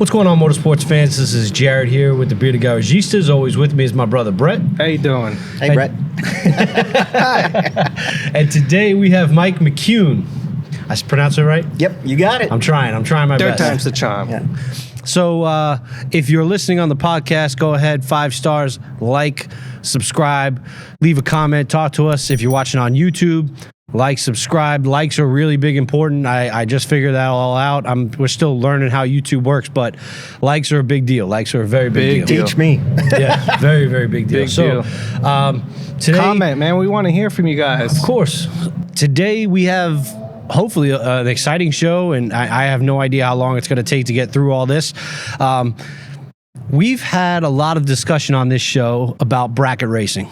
What's going on, motorsports fans? This is Jared here with the Bearded Garagistas. Always with me is my brother Brett. How you doing? Hey, Brett. And today we have Mike Mccune. I pronounced it right? Yep, you got it. I'm trying my Third best. time's the charm. Yeah. So if you're listening on the podcast, go ahead, 5 stars, like, subscribe, leave a comment, talk to us. If you're watching on YouTube, like, subscribe. Likes are really big important. I just figured that all out. We're still learning how YouTube works, but likes are a big deal. Likes are a very big deal. Teach me. Yeah, very, very big deal. Big deal. Today, Comment, man. We want to hear from you guys. of course, today we have hopefully an exciting show, and I have no idea how long it's going to take to get through all this. We've had a lot of discussion on this show about bracket racing.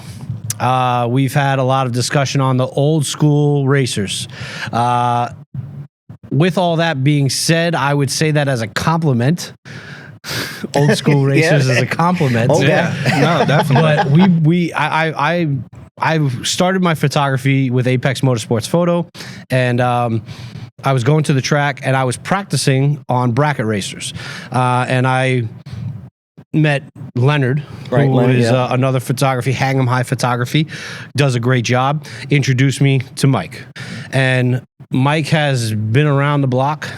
We've had a lot of discussion on the old school racers. With all that being said, I would say that as a compliment. Old school racers as a compliment. Oh, Yeah. No, definitely. But I started my photography with Apex Motorsports Photo, and I was going to the track and I was practicing on bracket racers, and I met Leonard, Right, who Leonard, is yeah. another photography, Hang 'em High Photography, does a great job. Introduced me to Mike, and Mike has been around the block,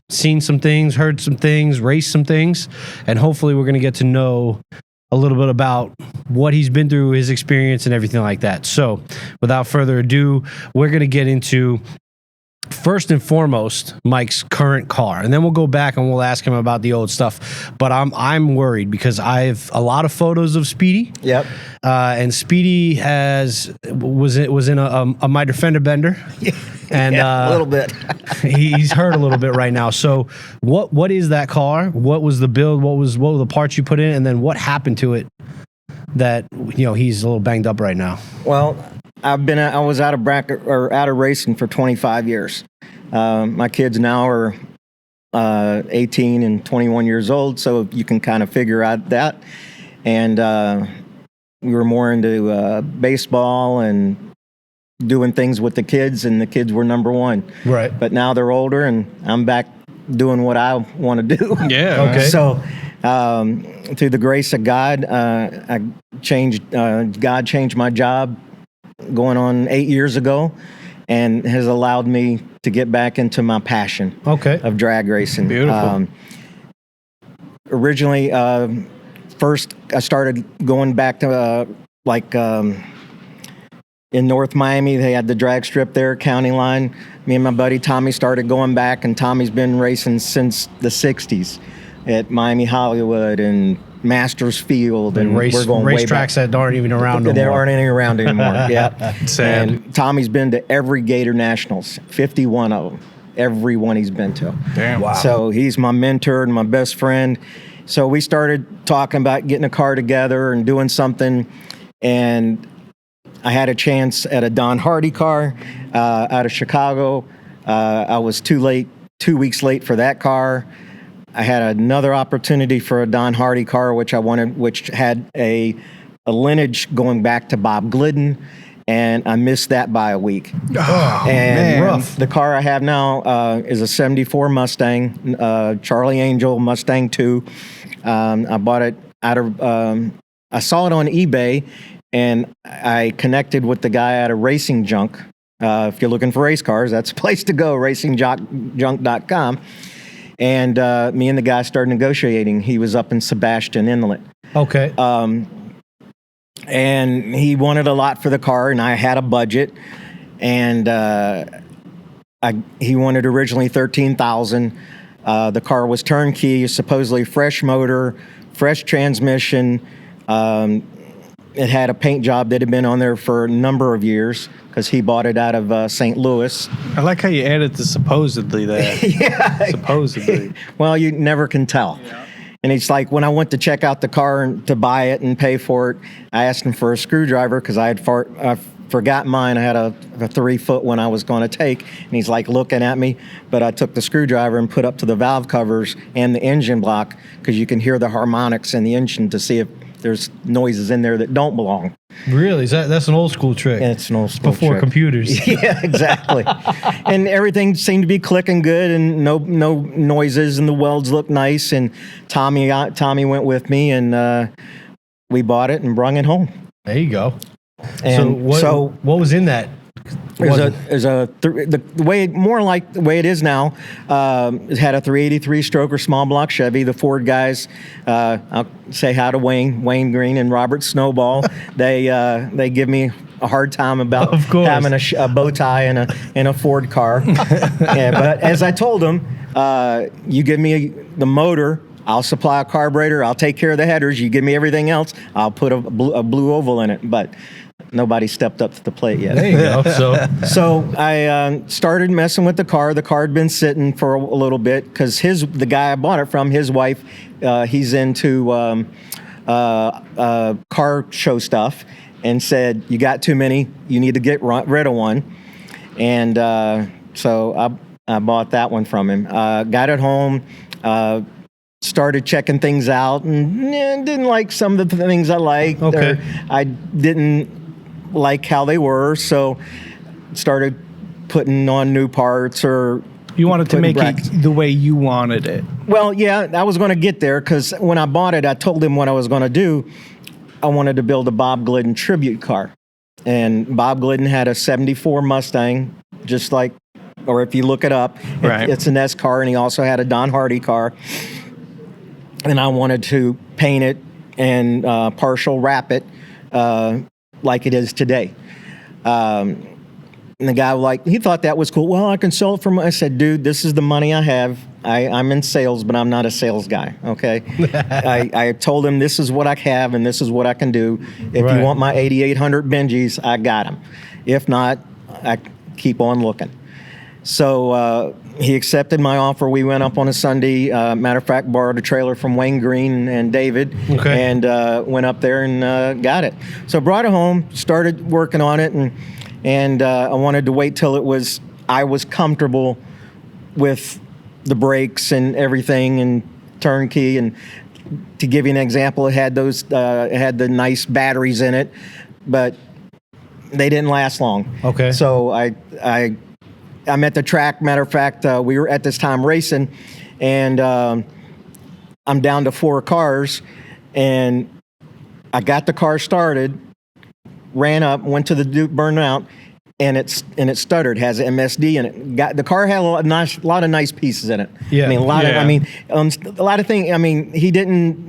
seen some things, heard some things, raced some things, and hopefully we're going to get to know a little bit about what he's been through, his experience, and everything like that. So without further ado, we're going to get into, first and foremost, Mike's current car, and then we'll go back and we'll ask him about the old stuff. But I'm worried because I have a lot of photos of Speedy. Yep. And Speedy was in a miter fender bender, and Yeah, a little bit. he's hurt a little bit right now. So what is that car? What was the build? What were the parts you put in, and then what happened to it that he's a little banged up right now? Well, I was out of bracket or out of racing for 25 years. My kids now are 18 and 21 years old, so you can kind of figure out that. And we were more into baseball and doing things with the kids, and the kids were number one. Right. But now they're older, and I'm back doing what I want to do. Yeah. Okay. So, through the grace of God, God changed my job going on 8 years ago, and has allowed me to get back into my passion of drag racing. Beautiful. Originally, first I started going back to in North Miami. They had the drag strip there, County Line. Me and my buddy Tommy started going back, and Tommy's been racing since the 60s at Miami Hollywood and Masters Field, and we're going way back. Racetracks that aren't even around no There more. aren't any around anymore. Yeah. Sad. And Tommy's been to every Gator Nationals, 51 of them, every one he's been to. Damn. Wow. So he's my mentor and my best friend. So we started talking about getting a car together and doing something, and I had a chance at a Don Hardy car out of Chicago. I was 2 weeks late for that car. I had another opportunity for a Don Hardy car, which I wanted, which had a lineage going back to Bob Glidden, and I missed that by a week. Oh, And man. rough. the car I have now is a 74 Mustang, Charlie Angel Mustang 2. I bought it out of, I saw it on eBay, and I connected with the guy out of Racing Junk. If you're looking for race cars, that's a place to go, racingjunk.com. And me and the guy started negotiating. He was up in Sebastian Inlet. Okay. And he wanted a lot for the car, and I had a budget. And he wanted originally $13,000. The car was turnkey, supposedly fresh motor, fresh transmission. It had a paint job that had been on there for a number of years because he bought it out of St. Louis. I like how you added the supposedly there. Yeah. Supposedly. Well, you never can tell. Yeah. And it's like when I went to check out the car and to buy it and pay for it, I asked him for a screwdriver because I forgot mine. I had a 3-foot one I was going to take. And he's like looking at me, but I took the screwdriver and put up to the valve covers and the engine block because you can hear the harmonics in the engine to see if there's noises in there that don't belong. Really? That's an old school trick. It's an old school Before trick. computers. Yeah, exactly. And everything seemed to be clicking good, and no noises, and the welds looked nice. And Tommy went with me, and we bought it and brung it home. There you go. And what was in that? The way, more like the way it is now. It had a 383 stroker small block Chevy. The Ford guys, I'll say hi to Wayne Green and Robert Snowball. They give me a hard time about having a bow tie in a Ford car. Yeah, but as I told them, you give me the motor, I'll supply a carburetor, I'll take care of the headers. You give me everything else, I'll put a blue oval in it. But nobody stepped up to the plate yet. There you go. So I started messing with the car. The car had been sitting for a little bit because the guy I bought it from, his wife, he's into car show stuff, and said, "You got too many. You need to get rid of one." And so I bought that one from him. Got it home. Started checking things out, and didn't like some of the things I liked. Okay. Or I didn't like how they were, so started putting on new parts. Or You wanted to putting make brackets. it the way you wanted it. Well, yeah, I was going to get there, because when I bought it, I told him what I was going to do. I wanted to build a Bob Glidden tribute car, and Bob Glidden had a '74 Mustang, just like, or if you look it up, Right. it's an S car, and he also had a Don Hardy car. And I wanted to paint it and partial wrap it like it is today. And the guy, he thought that was cool. Well, I can sell it for. I said, dude, this is the money I have. I'm in sales, but I'm not a sales guy. Okay. I told him this is what I have and this is what I can do. If Right. you want my 8,800 Benjis, I got them. If not, I keep on looking. So he accepted my offer. We went up on a Sunday. Matter of fact, borrowed a trailer from Wayne Green and David, and went up there and got it. So brought it home, started working on it, and I wanted to wait till I was comfortable with the brakes and everything and turnkey. And to give you an example, it had the nice batteries in it, but they didn't last long. Okay. So I'm at the track. Matter of fact, we were at this time racing, and I'm down to 4 cars, and I got the car started, ran up, went to the Duke burnout, and it stuttered. Has an MSD in it. The car had a lot of nice pieces in it. Yeah. I mean, a lot of things. I mean, he didn't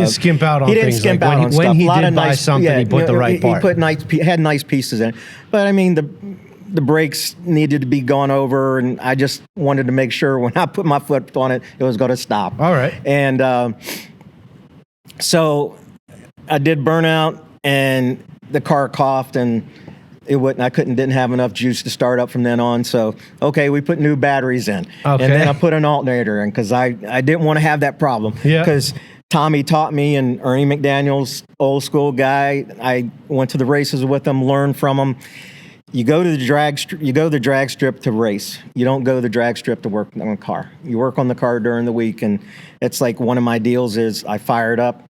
skimp out on he didn't things. skimp Like out on when stuff. he A lot did of buy nice, something, he put the right part. He had nice pieces in it. But I mean, the brakes needed to be gone over, and I just wanted to make sure when I put my foot on it, it was going to stop. All right. And so I did burnout, and the car coughed, and didn't have enough juice to start up from then on. So, okay, we put new batteries in. Okay. And then I put an alternator in, because I didn't want to have that problem. Yeah. Because Tommy taught me, and Ernie McDaniel's old school guy, I went to the races with him, learned from him. You go to the drag strip to race. You don't go to the drag strip to work on a car. You work on the car during the week, and it's like one of my deals is I fire it up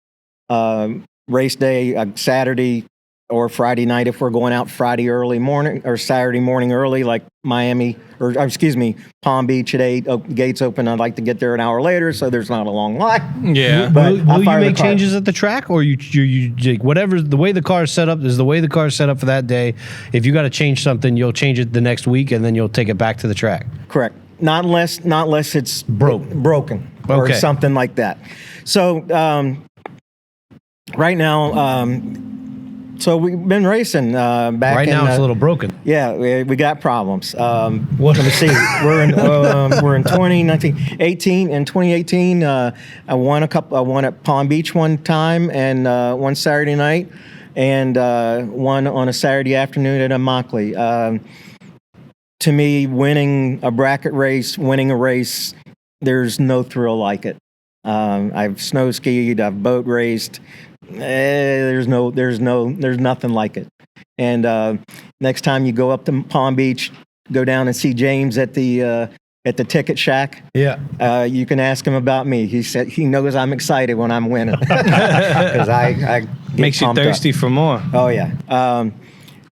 race day, Saturday or Friday night if we're going out Friday early morning or Saturday morning early, like Miami Palm Beach at 8. Gates open. I'd like to get there an hour later, so there's not a long line. Yeah. But Will I'll you fire the make car. changes at the track, or you whatever the way the car's set up is the way the car's set up for that day? If you got to change something, you'll change it the next week, and then you'll take it back to the track. Correct. Not unless it's broken or Okay. something like that. So right now, so we've been racing back. Right now, it's a little broken. Yeah, we got problems. Let me see. We're in 2018. In 2018, I won at Palm Beach one time, and one Saturday night, and one on a Saturday afternoon at Immokalee. To me, winning a bracket race, winning a race, there's no thrill like it. I've snow skied, I've boat raced. There's nothing like it. And next time you go up to Palm Beach, go down and see James at the at the ticket shack. Yeah. You can ask him about me. He said he knows I'm excited when I'm winning because I get Makes you pumped up. thirsty for more. Oh yeah.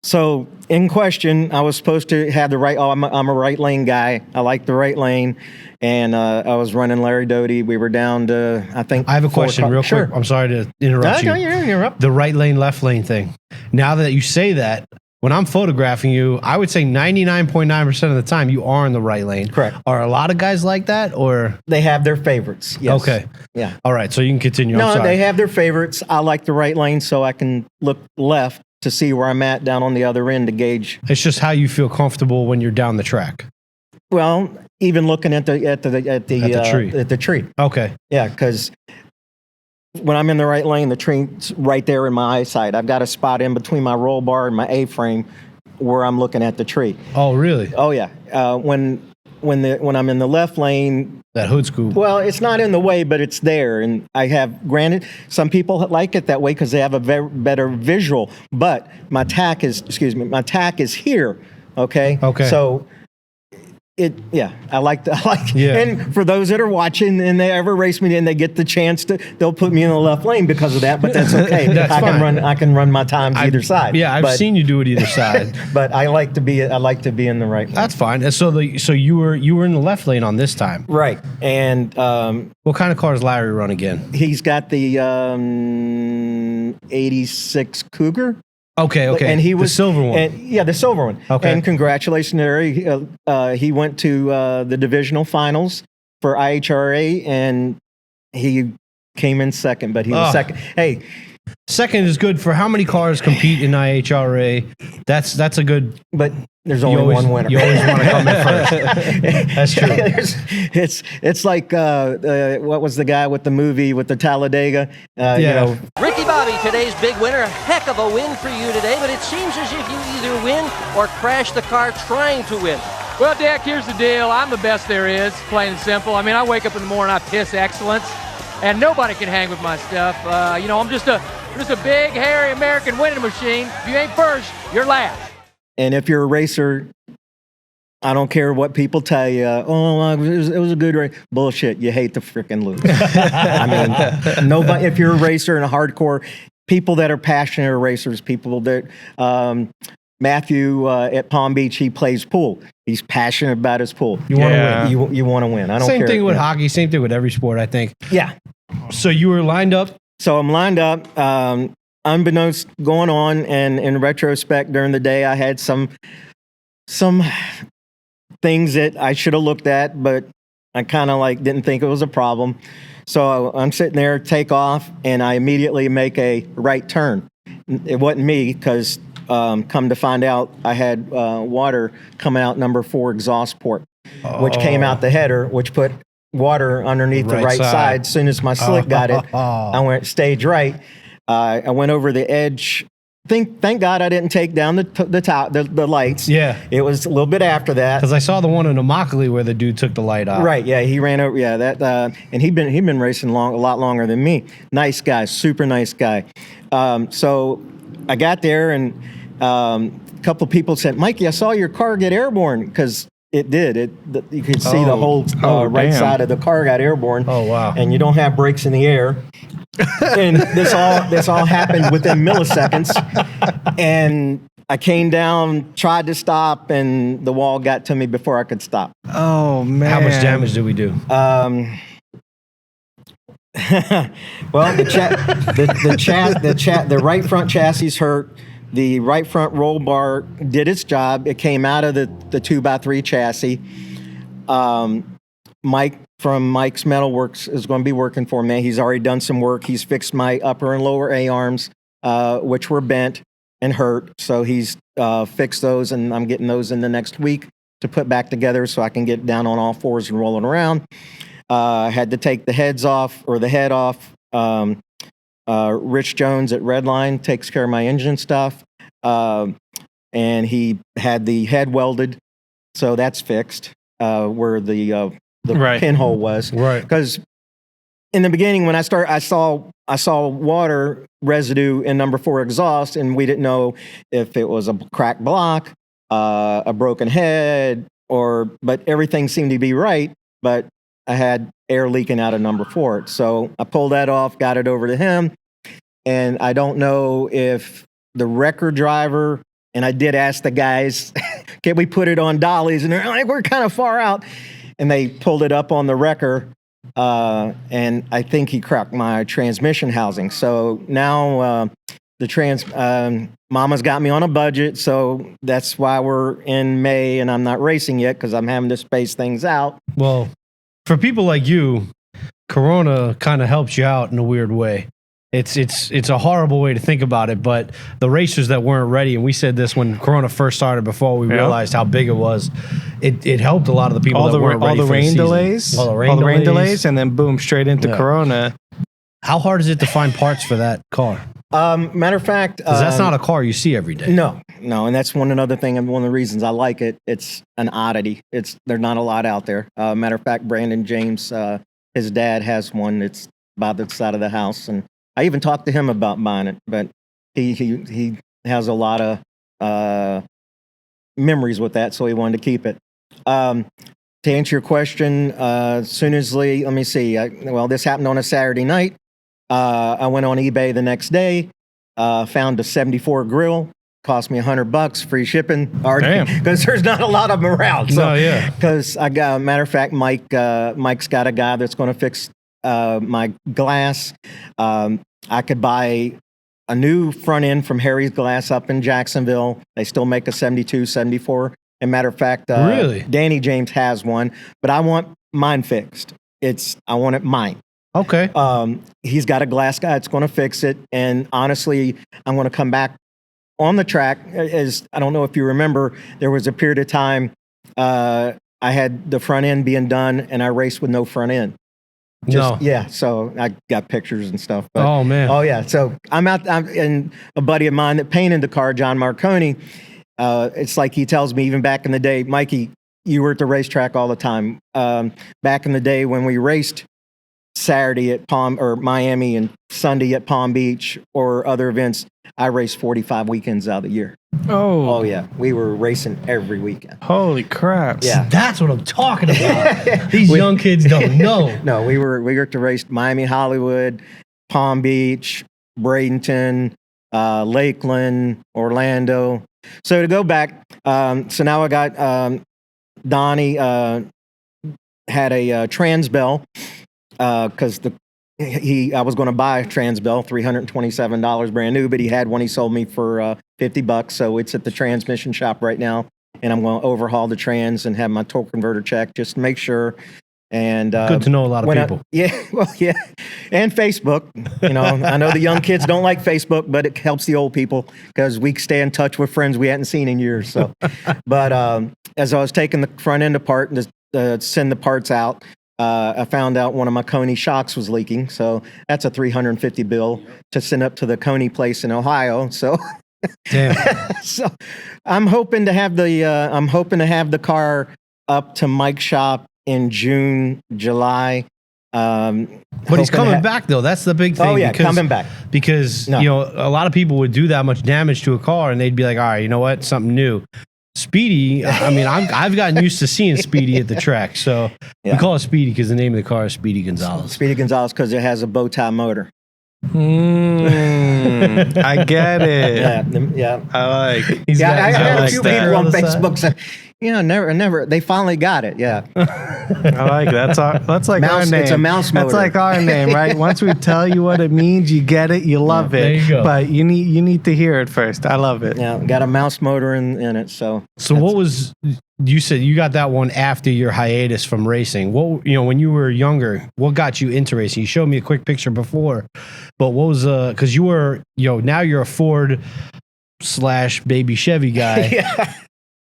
So in question, I was supposed to have the right. Oh, I'm a right lane guy. I like the right lane, and I was running Larry Doty. We were down to I think. I have a question real Sure. quick. I'm sorry to interrupt you. No, you're interrupt. The right lane, left lane thing. Now that you say that, when I'm photographing you, I would say 99.9% of the time you are in the right lane. Correct. Are a lot of guys like that, or They have their favorites. Yes. okay? Yeah. All right, so you can continue. I'm No, sorry. they have their favorites. I like the right lane so I can look left to see where I'm at down on the other end to gauge. It's just how you feel comfortable when you're down the track. Well, even looking at the tree. At the tree. Okay. Yeah, because when I'm in the right lane, the tree's right there in my eyesight. I've got a spot in between my roll bar and my A-frame where I'm looking at the tree. Oh, really? Oh yeah. When I'm in the left lane, That hood scoop. well, it's not in the way, but it's there. And I have, granted, some people like it that way because they have a better visual. But my tack is here. Okay. Okay. So I like Yeah. And for those that are watching and they ever race me and they get the chance they'll put me in the left lane because of that. But that's okay. That's I fine. can run my times either side. Yeah, I've seen you do it either side. But I like to be in the right lane. That's fine. And so you were in the left lane on this time. Right. And What kind of car does Larry run again? he's got the 86 Cougar. Okay. And he was the silver one. the silver one. Okay. And congratulations, Larry. He went to the divisional finals for IHRA, and he came in second. But he was second. Hey, Second is good for how many cars compete in IHRA. That's a good. but there's only one winner. You always want to come in first. That's true. It's like what was the guy with the movie with the Talladega? Yeah. You know, Ricky Bobby, today's big winner. A heck of a win for you today, but it seems as if you either win or crash the car trying to win. Well, Dak, here's the deal. I'm the best there is, plain and simple. I mean, I wake up in the morning, I piss excellence, and nobody can hang with my stuff. I'm just a big, hairy American winning machine. If you ain't first, you're last. and if you're a racer, I don't care what people tell you. Oh, it was a good race. Bullshit. You hate to freaking lose. I mean, nobody. If you're a racer and a hardcore, people that are passionate racers, people that Matthew at Palm Beach, he plays pool. He's passionate about his pool. You want to Yeah. win. You want to win. I don't Same care. thing with Yeah. hockey. Same thing with every sport, I think. Yeah. So you were lined up. So I'm lined up. Unbeknownst going on, and in retrospect, during the day, I had some things that I should have looked at, but I kind of didn't think it was a problem. So I'm sitting there, take off, and I immediately make a right turn. It wasn't me because come to find out, I had water coming out number 4 exhaust port, which came out the header, which put water underneath the right side. As soon as my slick got it, I went stage right. I went over the edge. Thank God I didn't take down the lights. Yeah. It was a little bit after that. Because I saw the one in Immokalee where the dude took the light off. Right, yeah, he ran over. Yeah, that and he'd been racing a lot longer than me. Nice guy, super nice guy. So I got there, and a couple of people said, "Mikey, I saw your car get airborne," because it did. You could see the whole right damn. side of the car got airborne. Oh, wow. And you don't have brakes in the air. And this all happened within milliseconds. And I came down, tried to stop, and the wall got to me before I could stop. Oh man! How much damage did we do? Well, the right front chassis hurt. The right front roll bar did its job. It came out of the 2x3 chassis. Mike from Mike's Metalworks is going to be working for me. He's already done some work. He's fixed my upper and lower A-arms, which were bent and hurt. So he's fixed those, and I'm getting those in the next week to put back together so I can get down on all fours and rolling around. I had to take the head off. Rich Jones at Redline takes care of my engine stuff. And he had the head welded, so that's fixed, where the Right. pinhole was. Right. Because in the beginning, when I started, I saw water residue in number 4 exhaust, and we didn't know if it was a cracked block, a broken head, but everything seemed to be right, but I had air leaking out of number 4. So I pulled that off, got it over to him. And I don't know if the record driver, and I did ask the guys, can we put it on dollies? And they're like, we're kind of far out. And they pulled it up on the wrecker. And I think he cracked my transmission housing. So now Mama's got me on a budget. So that's why we're in May and I'm not racing yet because I'm having to space things out. Well, for people like you, Corona kind of helps you out in a weird way. It's a horrible way to think about it, but the racers that weren't ready, and we said this when Corona first started before we realized how big it was, it helped a lot of the people that weren't ready for the rain season. delays, All the rain delays, and then boom, straight into Corona. How hard is it to find parts for that car? Matter of fact, 'cause that's not a car you see every day. No, and that's another thing, and one of the reasons I like it. It's an oddity. There's not a lot out there. Matter of fact, Brandon James, his dad has one. It's by the side of the house, and I even talked to him about buying it, but he has a lot of memories with that, so he wanted to keep it. To answer your question, let me see. This happened on a Saturday night. I went on eBay the next day, found a 74 grill, cost me $100, free shipping. Because there's not a lot of them around. So, because matter of fact, Mike's got a guy that's going to fix my glass. I could buy a new front end from Harry's Glass up in Jacksonville. They still make a 72, 74. And matter of fact, really? Danny James has one, but I want mine fixed. I want it mine. Okay. He's got a glass guy that's going to fix it. And honestly, I'm going to come back on the track. I don't know if you remember, there was a period of time I had the front end being done and I raced with no front end. Yeah, so I got pictures and stuff. But, oh, man. Oh, yeah. So and a buddy of mine that painted the car, John Mccune, it's like he tells me even back in the day, Mikey, you were at the racetrack all the time. Back in the day when we raced Saturday at Miami and Sunday at Palm Beach or other events, I raced 45 weekends out of the year. Oh, yeah. We were racing every weekend. Holy crap. Yeah. That's what I'm talking about. These young kids don't know. No, we were to race Miami, Hollywood, Palm Beach, Bradenton, Lakeland, Orlando. So to go back, so now I got Donnie had a Transbell because I was going to buy a Transbell, $327 brand new, but he had one he sold me for $50. So it's at the transmission shop right now, and I'm going to overhaul the trans and have my torque converter checked just to make sure. And good to know a lot of people. And Facebook. I know the young kids don't like Facebook, but it helps the old people because we stay in touch with friends we hadn't seen in years. So, but as I was taking the front end apart and to send the parts out, I found out one of my Coney shocks was leaking, so that's a $350 bill to send up to the Coney place in Ohio. So, damn. So I'm hoping to have the car up to Mike's shop in June, July. But he's coming back though. That's the big thing. Oh yeah, coming back because a lot of people would do that much damage to a car, and they'd be like, all right, you know what, something new. Speedy, I mean, I've gotten used to seeing Speedy at the track, so we call it Speedy because the name of the car is Speedy Gonzalez. Speedy Gonzalez because it has a bow tie motor. I get it. Yeah. I like. I had a few that. people on Facebook say, never. They finally got it. Yeah. I like that. That's like mouse, our name. It's a mouse motor. That's like our name, right? Once we tell you what it means, you get it, you love it. There you go. But you need to hear it first. I love it. Yeah, got a mouse motor in it. So what was you said you got that one after your hiatus from racing? What when you were younger, what got you into racing? You showed me a quick picture before, but what was because you were now you're a Ford / baby Chevy guy. Yeah.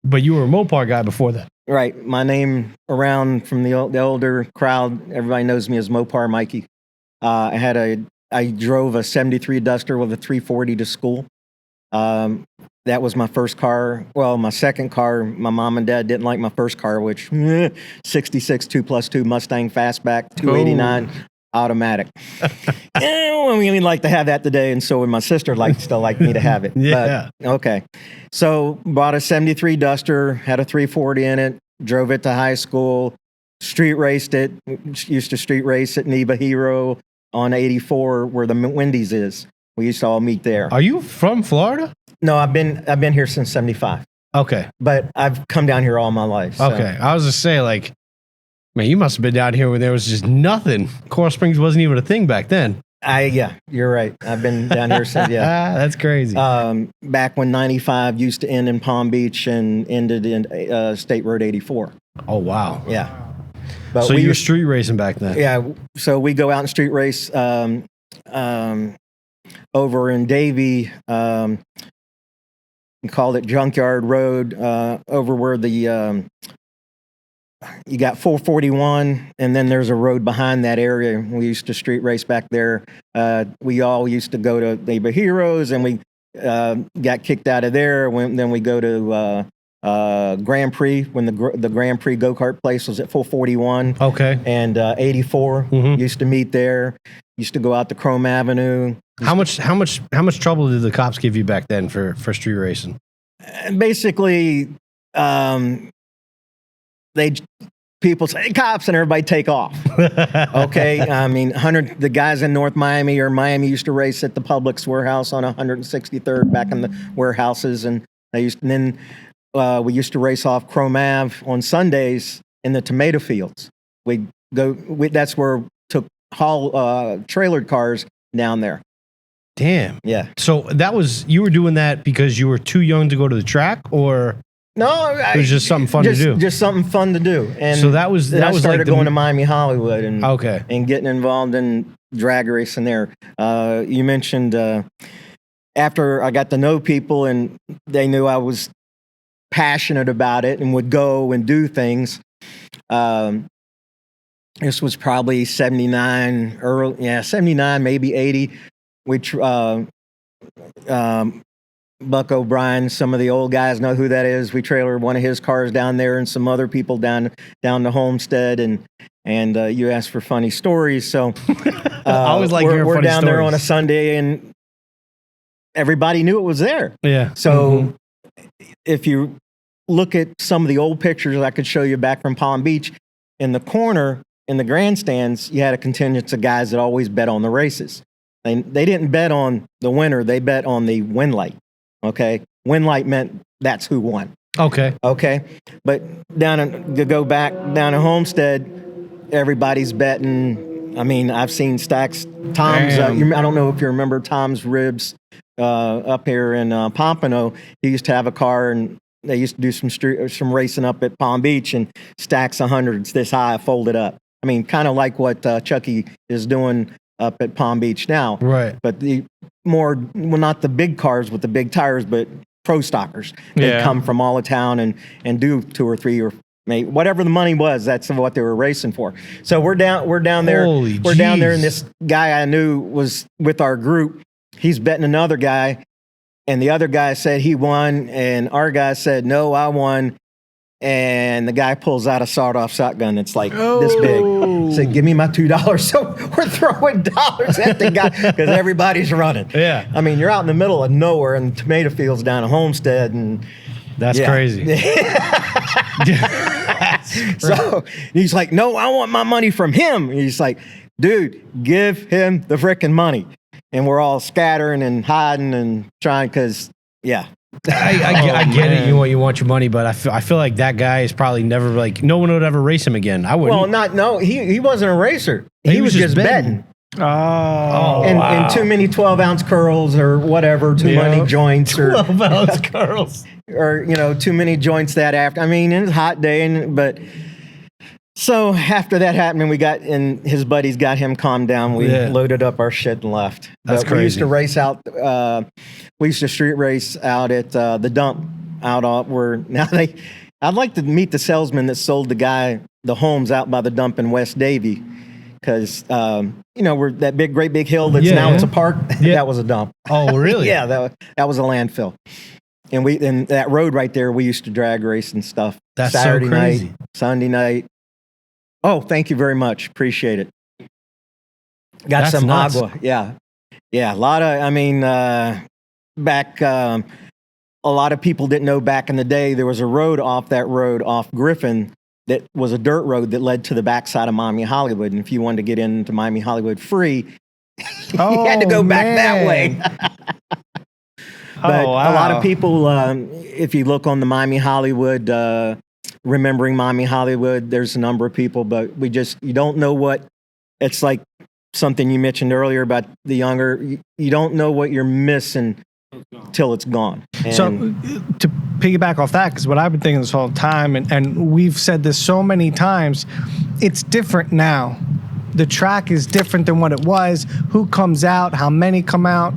But you were a Mopar guy before that. Right. My name around from the older crowd, everybody knows me as Mopar Mikey. I drove a 73 Duster with a 340 to school. That was my first car. Well, my second car, my mom and dad didn't like my first car, which 66 2+2 Mustang Fastback, 289 automatic. We like to have that today, and so would my sister still like me to have it. Yeah. But, okay. So bought a 73 Duster, had a 340 in it, drove it to high school, street raced it. Used to street race at Neva Hero on 84 where the Wendy's is. We used to all meet there. Are you from Florida? No, I've been here since 75. Okay. But I've come down here all my life. So. Okay. I was just saying, like, man, you must have been down here when there was just nothing. Coral Springs wasn't even a thing back then. Yeah, you're right. I've been down here since, yeah. That's crazy. Back when 95 used to end in Palm Beach and ended in State Road 84. Oh, wow. Yeah. But so you were street racing back then? Yeah. So we go out and street race over in Davie. We called it Junkyard Road, over where the you got 441, and then there's a road behind that area. We used to street race back there. We all used to go to Neighbor Heroes, and we got kicked out of there. Then we go to Grand Prix when the Grand Prix go-kart place was at 441. Okay. And 84 used to meet there. Used to go out to Chrome Avenue. How much trouble did the cops give you back then for street racing? Basically, people say, hey, cops, and everybody take off. Okay. I mean, the guys in North Miami or Miami used to race at the Publix warehouse on 163rd back in the warehouses. And then we used to race off Chrome Ave on Sundays in the tomato fields. That's where we took trailered cars down there. Damn. Yeah. So you were doing that because you were too young to go to the track, or? No, it was just something fun to do. Just something fun to do. And so I started like going to Miami Hollywood and okay, and getting involved in drag racing there. You mentioned after I got to know people and they knew I was passionate about it and would go and do things. This was probably 79, 79, maybe 80. Which Buck O'Brien, some of the old guys know who that is. We trailered one of his cars down there and some other people down the Homestead, and you asked for funny stories. So I always like hearing funny stories. We're down there on a Sunday, and everybody knew it was there. Yeah. So if you look at some of the old pictures I could show you back from Palm Beach, in the corner in the grandstands, you had a contingent of guys that always bet on the races. They didn't bet on the winner. They bet on the win light. Okay. Win light meant that's who won. Okay. Okay. But to go back down to Homestead, everybody's betting. I mean, I've seen Tom's, I don't know if you remember Tom's Ribs up here in Pompano. He used to have a car, and they used to do some racing up at Palm Beach, and stacks of hundreds this high folded up. I mean, kind of like what Chucky is doing up at Palm Beach now. Right. But not the big cars with the big tires, but pro stockers. They come from all of town and do 2 or 3 or maybe whatever the money was, that's what they were racing for. So we're down there. Holy we're geez. Down there, and this guy I knew was with our group. He's betting another guy, and the other guy said he won, and our guy said, no, I won. And the guy pulls out a sawed-off shotgun that's like this big. Said, give me my $2. So we're throwing dollars at the guy because everybody's running. Yeah. I mean, you're out in the middle of nowhere in tomato fields down at Homestead. And that's crazy. So he's like, no, I want my money from him. And he's like, dude, give him the frickin' money. And we're all scattering and hiding and trying because, I get it. You want your money, but I feel like that guy is probably never no one would ever race him again. I wouldn't. Well, he wasn't a racer. He was just betting. And too many 12-ounce curls or whatever, too many joints. 12-ounce curls. Or, too many joints that after. I mean, it's a hot day, but so after that happened, and his buddies got him calmed down. We loaded up our shit and left. That's crazy. We used to race out. We used to street race out at the dump out where now I'd like to meet the salesman that sold the guy the homes out by the dump in West Davie. Because, we're that great big hill that's now it's a park. That was a dump. Oh, really? Yeah, that was a landfill. And that road right there, we used to drag race and stuff. That's Saturday so crazy. night, Sunday night. Oh, thank you very much. Appreciate it. Got That's some nuts. agua. Yeah. Yeah. A lot of, back, a a lot of people didn't know back in the day, there was a road off Griffin that was a dirt road that led to the backside of Miami Hollywood. And if you wanted to get into Miami Hollywood free, you had to go back that way. But a lot of people, if you look on the Miami Hollywood, remembering Miami Hollywood, there's a number of people, but you don't know what, it's like something you mentioned earlier about the younger, you don't know what you're missing till it's gone. And so to piggyback off that, because what I've been thinking this whole time, and we've said this so many times, it's different now. The track is different than what it was. Who comes out? How many come out?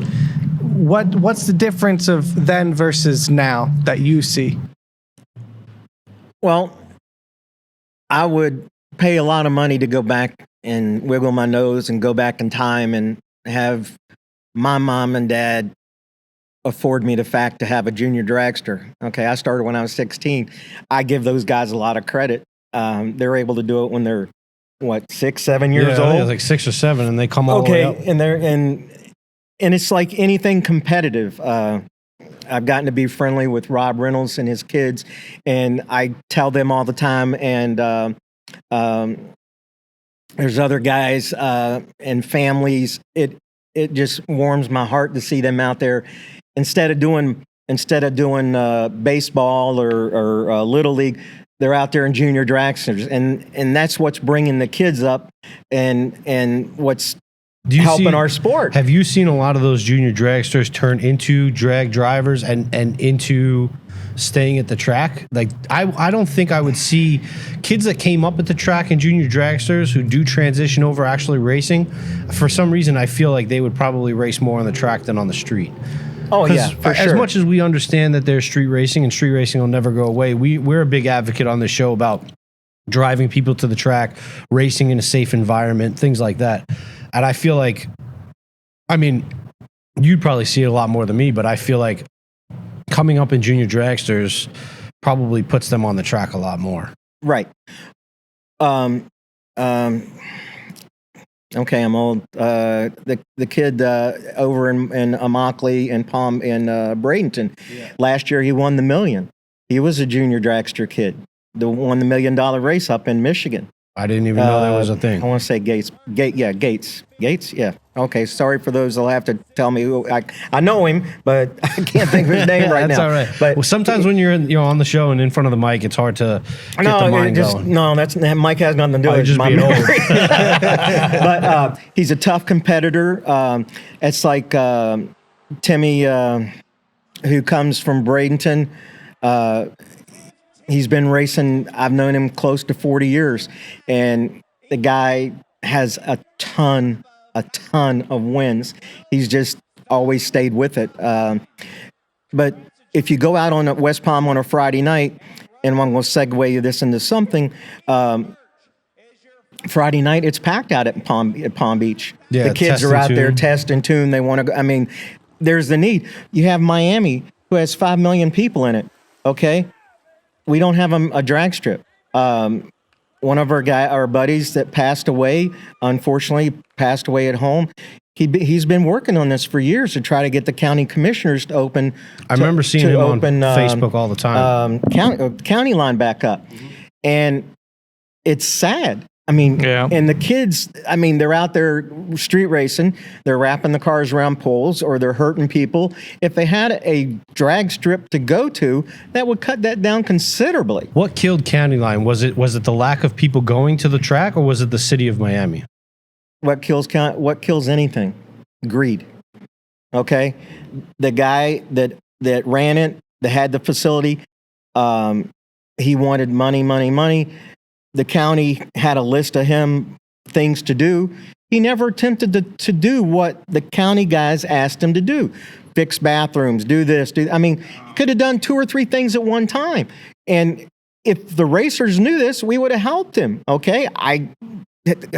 What's the difference of then versus now that you see? Well, I would pay a lot of money to go back and wiggle my nose and go back in time and have my mom and dad afford me the fact to have a junior dragster. Okay, I started when I was 16. I give those guys a lot of credit. They're able to do it when they're, 6, 7 years old? Yeah, like 6 or 7, and they come all the way up. And it's like anything competitive. I've gotten to be friendly with Rob Reynolds and his kids, and I tell them all the time. And there's other guys and families. It just warms my heart to see them out there. Instead of doing baseball or little league, they're out there in junior dragsters, and that's what's bringing the kids up, and what's helping our sport. Have you seen a lot of those junior dragsters turn into drag drivers and into staying at the track? Like, I don't think I would see kids that came up at the track in junior dragsters who do transition over actually racing. For some reason, I feel like they would probably race more on the track than on the street. Oh, yeah, for sure. As much as we understand that there's street racing and street racing will never go away, we're a big advocate on this show about driving people to the track, racing in a safe environment, things like that. And I feel like, I mean, you'd probably see it a lot more than me, but I feel like coming up in junior dragsters probably puts them on the track a lot more. Right. Okay, I'm old. The kid over in Immokalee and Bradenton, last year he won the $1 million. He was a junior dragster kid. Won the $1 million race up in Michigan. I didn't even know that was a thing. I want to say Gates. Gates. Yeah. Okay, sorry for those that'll have to tell me who. I know him, but I can't think of his name right That's now. all right. But well, sometimes when you're on the show and in front of the mic, it's hard to get the mind going. No, Mike has nothing to do with just my being old. memory. But he's a tough competitor. It's like Timmy, who comes from Bradenton. He's been racing, I've known him close to 40 years, and the guy has a ton of wins. He's just always stayed with it. But if you go out on West Palm on a Friday night, and I'm going to segue this into something, Friday night, it's packed out at Palm Beach. Yeah, the kids are out there, test and tune. They want to go. I mean, there's the need. You have Miami, who has 5 million people in it, okay? We don't have a drag strip. One of our buddies that passed away, unfortunately, passed away at home. He's been working on this for years to try to get the county commissioners to open. I remember seeing him on Facebook all the time. County line back up, and it's sad. I mean, and the kids, I mean, they're out there street racing, they're wrapping the cars around poles, or they're hurting people. If they had a drag strip to go to, that would cut that down considerably. What killed County Line? Was it the lack of people going to the track, or was it the city of Miami? What kills anything? Greed. Okay? The guy that ran it, that had the facility, he wanted money. The county had a list of things to do. He never attempted to do what the county guys asked him to do. Fix bathrooms, do this, I mean, could have done 2 or 3 things at one time. And if the racers knew this, we would have helped him, okay? I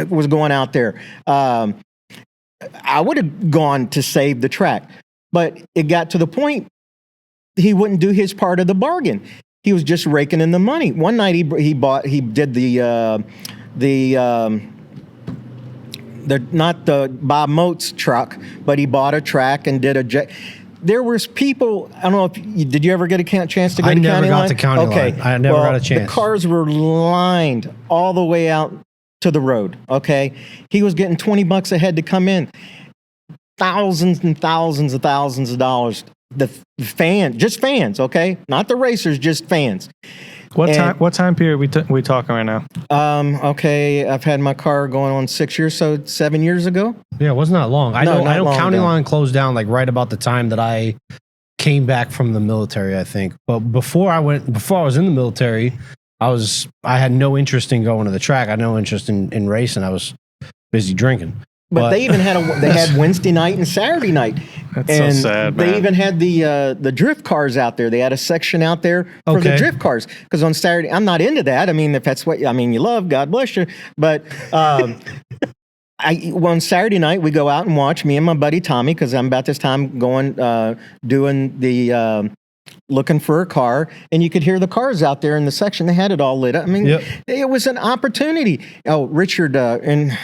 was going out there. I would have gone to save the track. But it got to the point he wouldn't do his part of the bargain. He was just raking in the money. One night he did not the Bob Moats truck, but he bought a track and did there was people. I don't know if did you ever get a chance to go I to never county got line? to county line. I never got a chance. The cars were lined all the way out to the road. Okay, he was getting $20 a head to come in. Thousands and thousands of dollars. The just fans. Okay, not the racers, just fans. What time period we talking right now? Okay, I've had my car going on 6 years, so 7 years ago. Yeah, it wasn't that long. I No, know. not I know. long County ago. line closed down like right about the time that I came back from the military. I think, but before I was in the military, I had no interest in going to the track. I had no interest in racing. I was busy drinking. But they even had they had Wednesday night and Saturday night. That's and so sad, They man. even had the drift cars out there. They had a section out there for the Okay. drift cars. Because on Saturday, I'm not into that. I mean, if that's what you love, God bless you. But on Saturday night we go out and watch, me and my buddy Tommy, because I'm about this time going doing the looking for a car, and you could hear the cars out there in the section. They had it all lit up. I mean, Yep. It was an opportunity. Oh, Richard, and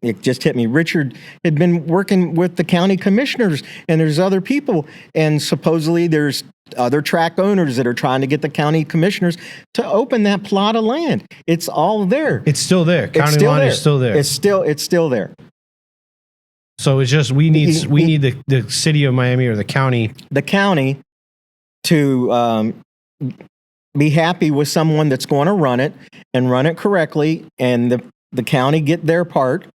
it just hit me. Richard had been working with the county commissioners, and there's other people, and supposedly there's other track owners that are trying to get the county commissioners to open that plot of land. It's all there. It's still there. It's County still line there. is still there. It's still there. So it's just we need the city of Miami or the county. The county to be happy with someone that's going to run it and run it correctly, and the county get their part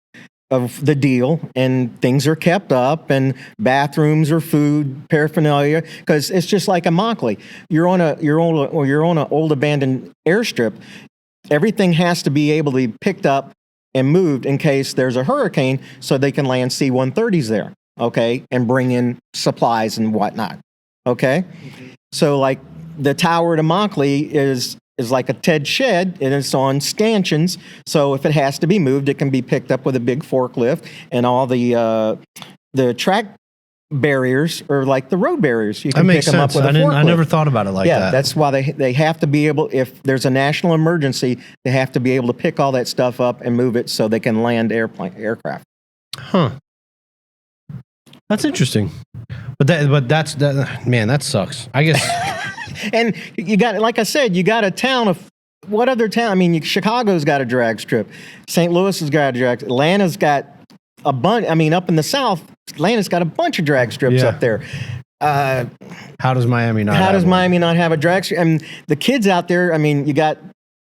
of the deal, and things are kept up, and bathrooms or food paraphernalia, because it's just like a Mockley. You're on an old abandoned airstrip. Everything has to be able to be picked up and moved in case there's a hurricane, so they can land C-130s there, okay, and bring in supplies and whatnot, okay. So like the tower to Mockley is like a Ted shed, and it's on stanchions. So if it has to be moved, it can be picked up with a big forklift, and all the track barriers are like the road barriers. You That can pick makes them up sense. with a forklift. I never thought about it like Yeah, that. that's why they have to be able, if there's a national emergency, they have to be able to pick all that stuff up and move it so they can land aircraft. Huh. That's interesting. But that's man, that sucks. I guess And you got, like I said, you got a town of, what other town? I mean, Chicago's got a drag strip. St. Louis has got a drag. Atlanta's got a bunch. I mean, up in the South, Atlanta's got a bunch of drag strips Yeah. up there. how does Miami not? How have does one? Miami not have a drag strip? And the kids out there, I mean, you got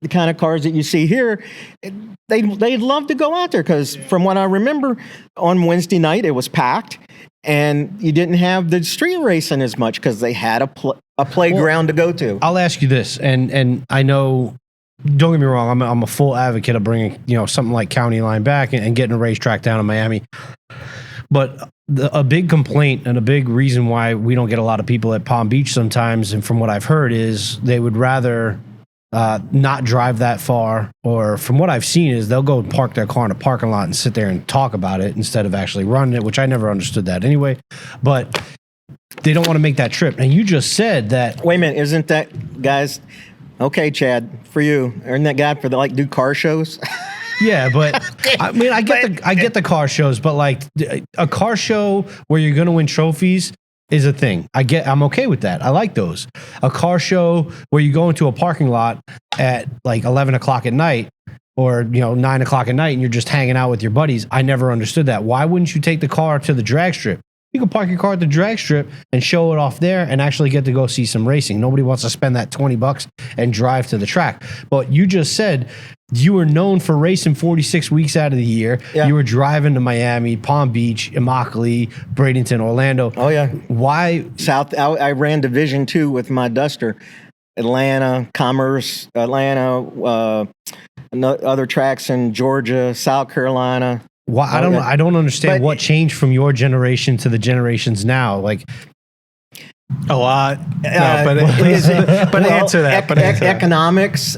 the kind of cars that you see here. They'd love to go out there, because from what I remember, on Wednesday night it was packed, and you didn't have the street racing as much because they had a playground to go to. I'll ask you this, and I know. Don't get me wrong. I'm a full advocate of bringing something like County Line back and getting a racetrack down in Miami. But a big complaint and a big reason why we don't get a lot of people at Palm Beach sometimes, and from what I've heard, is they would rather not drive that far, or from what I've seen is they'll go park their car in a parking lot and sit there and talk about it instead of actually running it, which I never understood that anyway. But they don't want to make that trip. And you just said that. Wait a minute, isn't that, guys? Okay, Chad, for you, isn't that guy for the do car shows? Yeah, but I mean, I get the car shows, but like a car show where you're going to win trophies is a thing. I'm okay with that. I like those. A car show where you go into a parking lot at like 11 o'clock at night, or 9 o'clock at night, and you're just hanging out with your buddies. I never understood that. Why wouldn't you take the car to the drag strip? You can park your car at the drag strip and show it off there and actually get to go see some racing. Nobody wants to spend that $20 and drive to the track. But you just said you were known for racing 46 weeks out of the year. Yeah. You were driving to Miami, Palm Beach, Immokalee, Bradenton, Orlando. Oh, yeah. Why? I ran Division II with my Duster. Atlanta, Commerce, Atlanta, other tracks in Georgia, South Carolina. Why? I don't understand what changed from your generation to the generations now. Like A lot. No, but answer that. But answer that. Economics.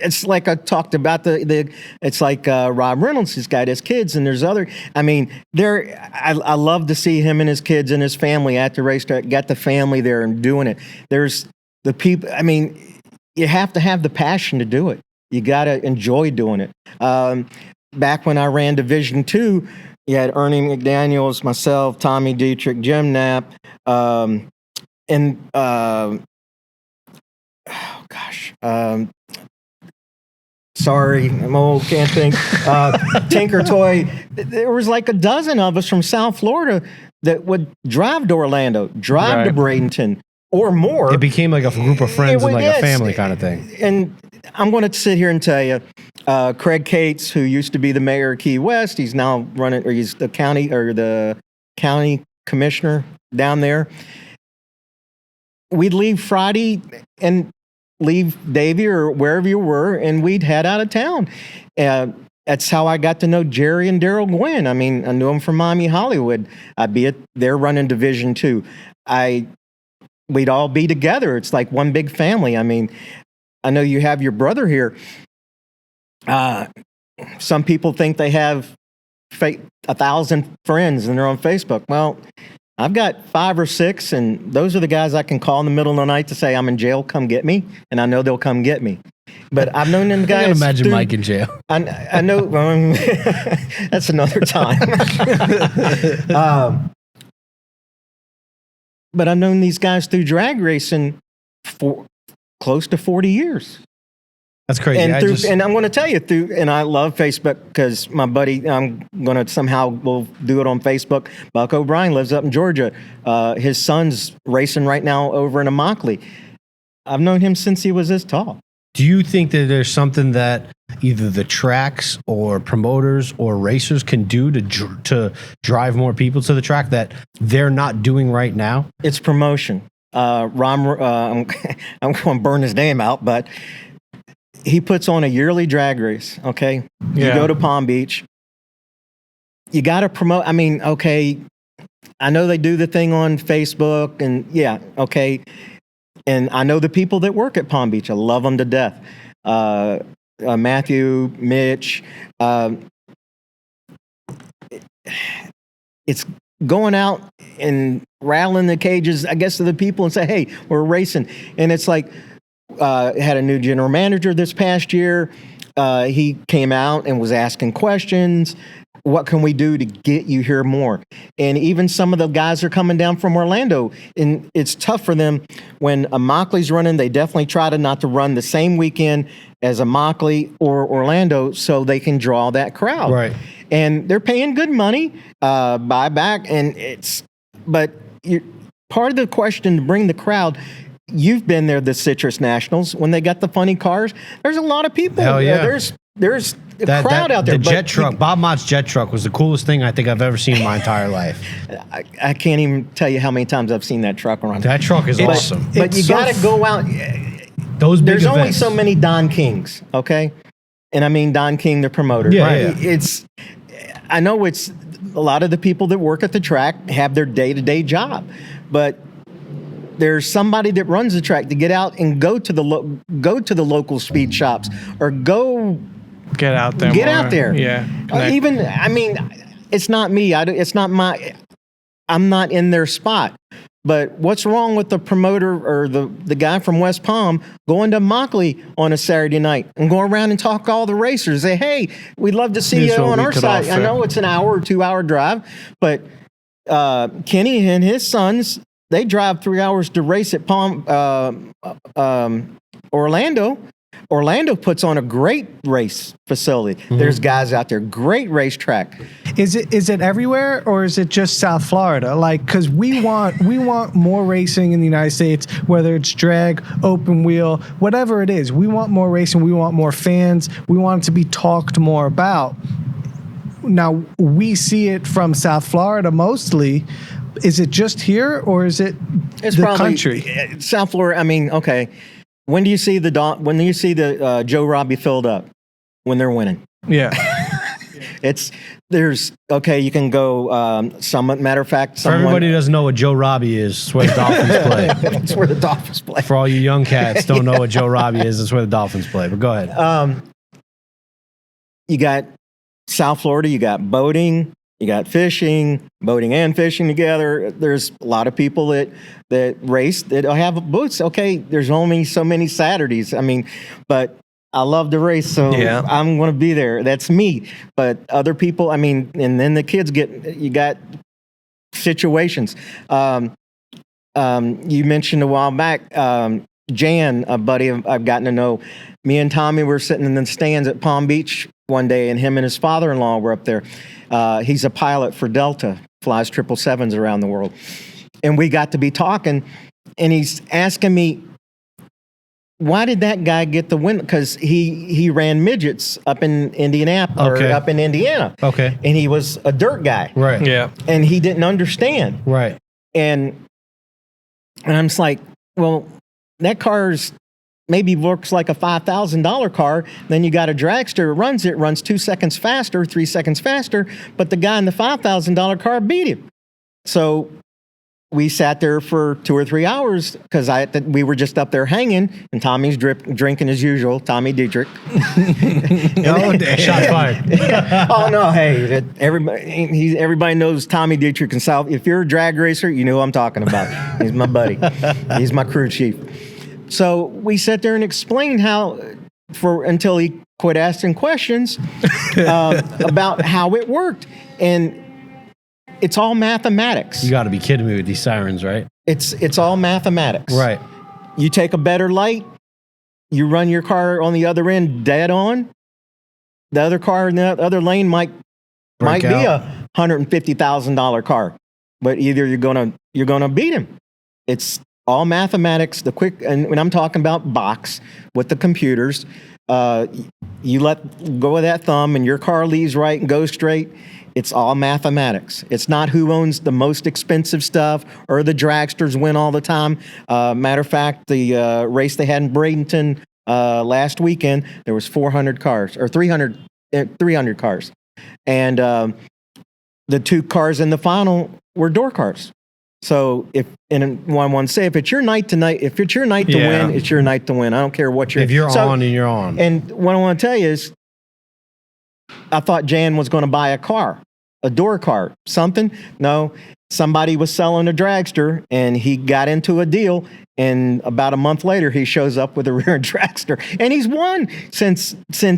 It's like I talked about it's like Rob Reynolds has got his kids, and there's other. I mean, I love to see him and his kids and his family at the racetrack. Got the family there and doing it. There's the people. I mean, you have to have the passion to do it. You got to enjoy doing it. Back when I ran Division II, You had Ernie McDaniels, myself, Tommy Dietrich, Jim Knapp, and sorry, I'm old, can't think. Tinker Toy. There was like a dozen of us from South Florida that would drive to Orlando, drive to Bradenton, or more. It became like a group of friends and like a family kind of thing. And I'm going to sit here and tell you, Craig Cates, who used to be the mayor of Key West, he's now running, or he's the county commissioner down there. We'd leave Friday and leave Davie or wherever you were, and we'd head out of town. That's how I got to know Jerry and Daryl Gwynn. I mean, I knew them from Miami Hollywood. They're running Division II. We'd all be together. It's like one big family. I mean, I know you have your brother here. Some people think they have 1,000 friends and they're on Facebook. Well, I've got 5 or 6, and those are the guys I can call in the middle of the night to say, I'm in jail, come get me. And I know they'll come get me. But I've known them guys. I can imagine Mike in jail. I know. That's another time. But I've known these guys through drag racing for close to 40 years. That's crazy. And I'm going to tell you and I love Facebook because my buddy, I'm going to we'll do it on Facebook. Buck O'Brien lives up in Georgia. His son's racing right now over in Immokalee. I've known him since he was this tall. Do you think that there's something that either the tracks or promoters or racers can do to drive more people to the track that they're not doing right now? It's promotion. I'm going to burn his name out, but he puts on a yearly drag race, okay? Yeah. You go to Palm Beach. You got to promote. I mean, okay, I know they do the thing on Facebook, and yeah, okay. And I know the people that work at Palm Beach. I love them to death. Matthew, Mitch. It's going out and rattling the cages, I guess, to the people and say, hey, we're racing. And it's like, had a new general manager this past year. He came out and was asking questions. What can we do to get you here more? And even some of the guys are coming down from Orlando, and it's tough for them when Immokalee's running. They definitely try to not to run the same weekend as Immokalee or Orlando so they can draw that crowd. Right. And they're paying good money, buyback, but part of the question to bring the crowd. You've been there, the Citrus Nationals, when they got the funny cars. There's a lot of people. Hell yeah. There's a crowd out there. The jet truck, Bob Mott's jet truck was the coolest thing I think I've ever seen in my entire life. I can't even tell you how many times I've seen that truck around. That truck is awesome. But you got to go out. There's only so many Don Kings, okay? And I mean Don King, the promoter. Yeah, right? Yeah. I know it's a lot of the people that work at the track have their day-to-day job, but there's somebody that runs the track to get out and go to the local speed shops or get out there. Yeah. It's not me. I'm not in their spot. But what's wrong with the promoter or the guy from West Palm going to Immokalee on a Saturday night and go around and talk to all the racers? Say, hey, we'd love to see you on our side. I know it's an hour or 2 hour drive, but Kenny and his sons, they drive 3 hours to race at Orlando. Orlando puts on a great race facility. Mm-hmm. There's guys out there, great racetrack. Is it everywhere, or is it just South Florida? Like, because we want more racing in the United States, whether it's drag, open wheel, whatever it is. We want more racing. We want more fans. We want it to be talked more about. Now, we see it from South Florida mostly. Is it just here, or is it the country? South Florida. I mean, okay. When do you see the Joe Robbie filled up? When they're winning. Yeah. You can go. Matter of fact, for everybody who doesn't know what Joe Robbie is, it's where the Dolphins play. That's where the Dolphins play. For all you young cats don't know what Joe Robbie is, it's where the Dolphins play. But go ahead. You got South Florida. You got boating. You got fishing, boating and fishing together. There's a lot of people that race that have boats. Okay, there's only so many Saturdays. I mean, but I love to race, so Yeah. I'm going to be there. That's me. But other people, I mean, and then the kids you got situations. You mentioned a while back, Jan, a buddy I've gotten to know. Me and Tommy were sitting in the stands at Palm Beach one day, and him and his father-in-law were up there. He's a pilot for Delta, flies 777s around the world. And we got to be talking, and he's asking me, why did that guy get the win? Because he ran midgets up in Indianapolis, or up in Indiana. Okay. And he was a dirt guy. Right. Yeah. And he didn't understand. Right. And I'm just like, well, that car's maybe looks like a $5,000 car. Then you got a dragster runs 2 seconds faster, 3 seconds faster, but the guy in the $5,000 car beat him. So we sat there for 2 or 3 hours because we were just up there hanging, and Tommy's drinking as usual. Tommy Dietrich. Oh, damn. Shots fired. Oh no! Hey, everybody knows Tommy Dietrich in South. If you're a drag racer, you know who I'm talking about. He's my buddy. He's my crew chief. So we sat there and explained until he quit asking questions about how it worked, and it's all mathematics. You got to be kidding me with these sirens, right? It's all mathematics. Right. You take a better light, you run your car on the other end dead on. The other car in the other lane might be a $150,000 car, but either you're gonna beat him. It's all mathematics. And when I'm talking about box with the computers, you let go of that thumb, and your car leaves right and goes straight. It's all mathematics. It's not who owns the most expensive stuff or the dragsters win all the time. Matter of fact, the race they had in Bradenton last weekend, there was 400 cars or 300 cars. And the 2 cars in the final were door cars. So if it's your night to win, it's your night to win. I don't care what you're. If you're on, and you're on. And what I want to tell you is, I thought Jan was going to buy a door car, something. No, somebody was selling a dragster, and he got into a deal. And about a month later, he shows up with a rear dragster, and he's won since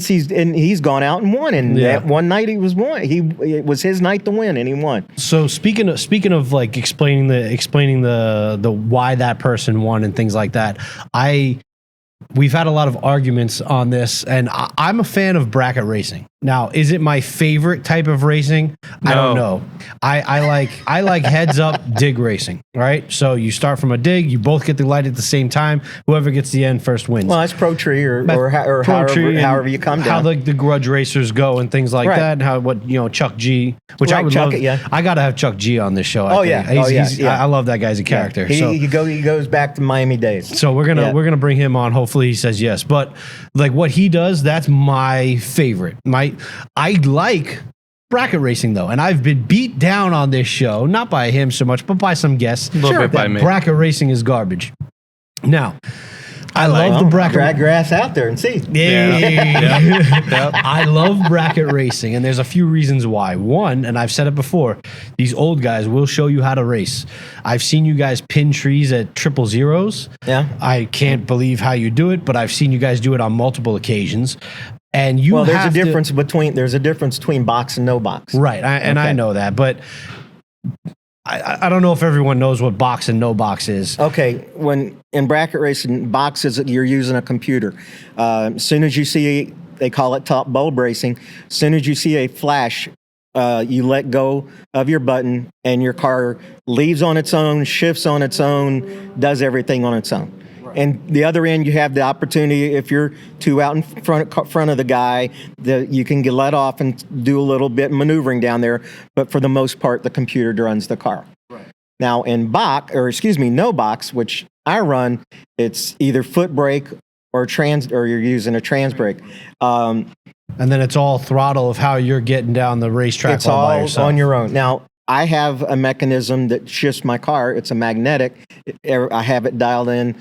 he's gone out and won. And that one night he was won. It was his night to win, and he won. So speaking of like explaining the why that person won and things like that, we've had a lot of arguments on this, and I'm a fan of bracket racing. Now, is it my favorite type of racing? No. I don't know. I like heads up dig racing, right? So you start from a dig, you both get the light at the same time. Whoever gets the end first wins. Well, that's pro tree or however you come down. How the grudge racers go and things like that, and how Chuck G, which I would love. I got to have Chuck G on this show. I love that guy as a character. He goes back to Miami days. So we're gonna bring him on. Hopefully he says yes. But like what he does, that's my favorite. I like bracket racing though, and I've been beat down on this show, not by him so much, but by some guests. A little bit by me. Bracket racing is garbage. Now, I love the bracket. Drag your ass out there and see. I love bracket racing, and there's a few reasons why. One, and I've said it before, these old guys will show you how to race. I've seen you guys pin trees at 000s. Yeah. I can't believe how you do it, but I've seen you guys do it on multiple occasions. And there's a difference between box and no box. Right, I know that, but I don't know if everyone knows what box and no box is. Okay, when in bracket racing, box is you're using a computer. As soon as you see, they call it top bulb racing. As soon as you see a flash, you let go of your button, and your car leaves on its own, shifts on its own, does everything on its own. And the other end, you have the opportunity, if you're 2 out in front of the guy, you can get let off and do a little bit maneuvering down there. But for the most part, the computer runs the car. Right. Now in no box, which I run, it's either foot brake or you're using a trans brake. And then it's all throttle of how you're getting down the racetrack. It's all on your own. Now, I have a mechanism that shifts my car. It's a magnetic. I have it dialed in.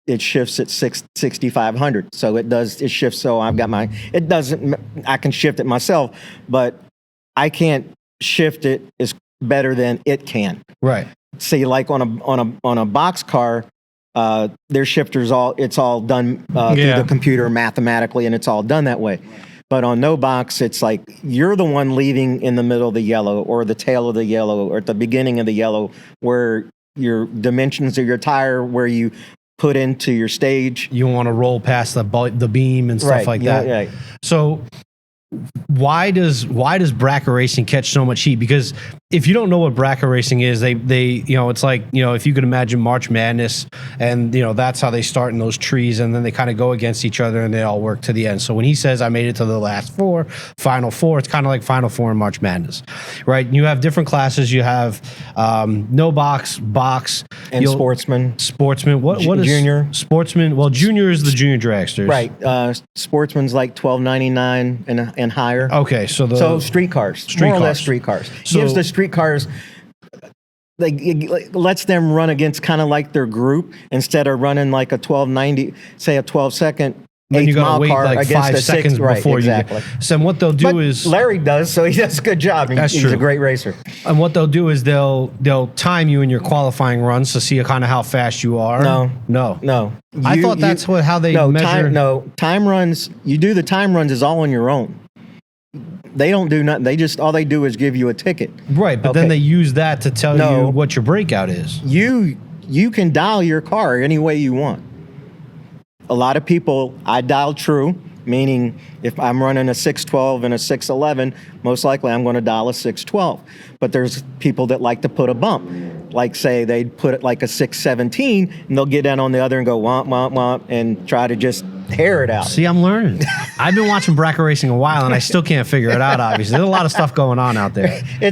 It shifts at 6,500. So it shifts. So I can shift it myself, but I can't shift it as better than it can. Right. See, like on a box car, Their shifters it's all done through the computer mathematically, and it's all done that way. But on no box, it's like you're the one leaving in the middle of the yellow or the tail of the yellow or at the beginning of the yellow, where your dimensions of your tire, where you put into your stage. You want to roll past the beam and stuff like that. Right. So why does bracket racing catch so much heat? Because if you don't know what bracket racing is, they it's like, if you could imagine March Madness, and that's how they start in those trees, and then they kind of go against each other and they all work to the end. So when he says I made it to the last four, final four, it's kind of like final four in March Madness, right? You have different classes. You have no box, and sportsman. What is junior? Sportsman. Well, junior is the junior dragsters, right? Sportsman's like $12.99 and higher. Okay, so streetcars, more or less streetcars. Gives the streetcars, it lets them run against kind of like their group instead of running like a 12.90, say a 12-second. Then you got to wait car like 5 seconds before exactly. you get. So what they'll do is Larry does, so he does a good job. He's a great racer. And what they'll do is they'll time you in your qualifying runs to see kind of how fast you are. No. I thought that's how they measure. Time runs. You do the time runs is all on your own. They don't do nothing. All they do is give you a ticket. Right, but then they use that to tell you what your breakout is. You can dial your car any way you want. A lot of people, I dial true, meaning if I'm running a 612 and a 611, most likely I'm going to dial a 612. But there's people that like to put a bump. Like say they'd put it like a 617 and they'll get down on the other and go womp, womp, womp and try to just hair it out. See, I'm learning. I've been watching bracket racing a while and I still can't figure it out, obviously. There's a lot of stuff going on out there. I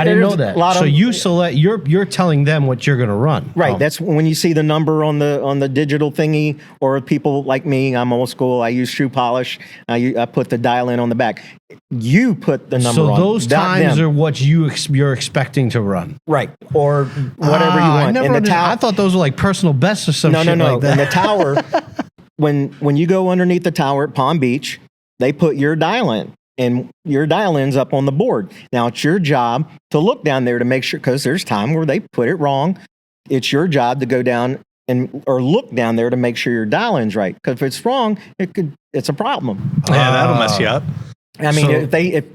didn't know that. So you select, you're telling them what you're going to run. Right. That's when you see the number on the digital thingy, or people like me, I'm old school. I use shoe polish. I put the dial in on the back. You put the number on. So those times are what you're expecting to run. Right. Or whatever you want. I thought those were like personal bests or some shit like that. In the tower, when you go underneath the tower at Palm Beach, they put your dial in. And your dial-in's up on the board. Now, it's your job to look down there to make sure, because there's time where they put it wrong. It's your job to go down or look down there to make sure your dial-in's right. Because if it's wrong, it's a problem. Yeah, that'll mess you up. I mean,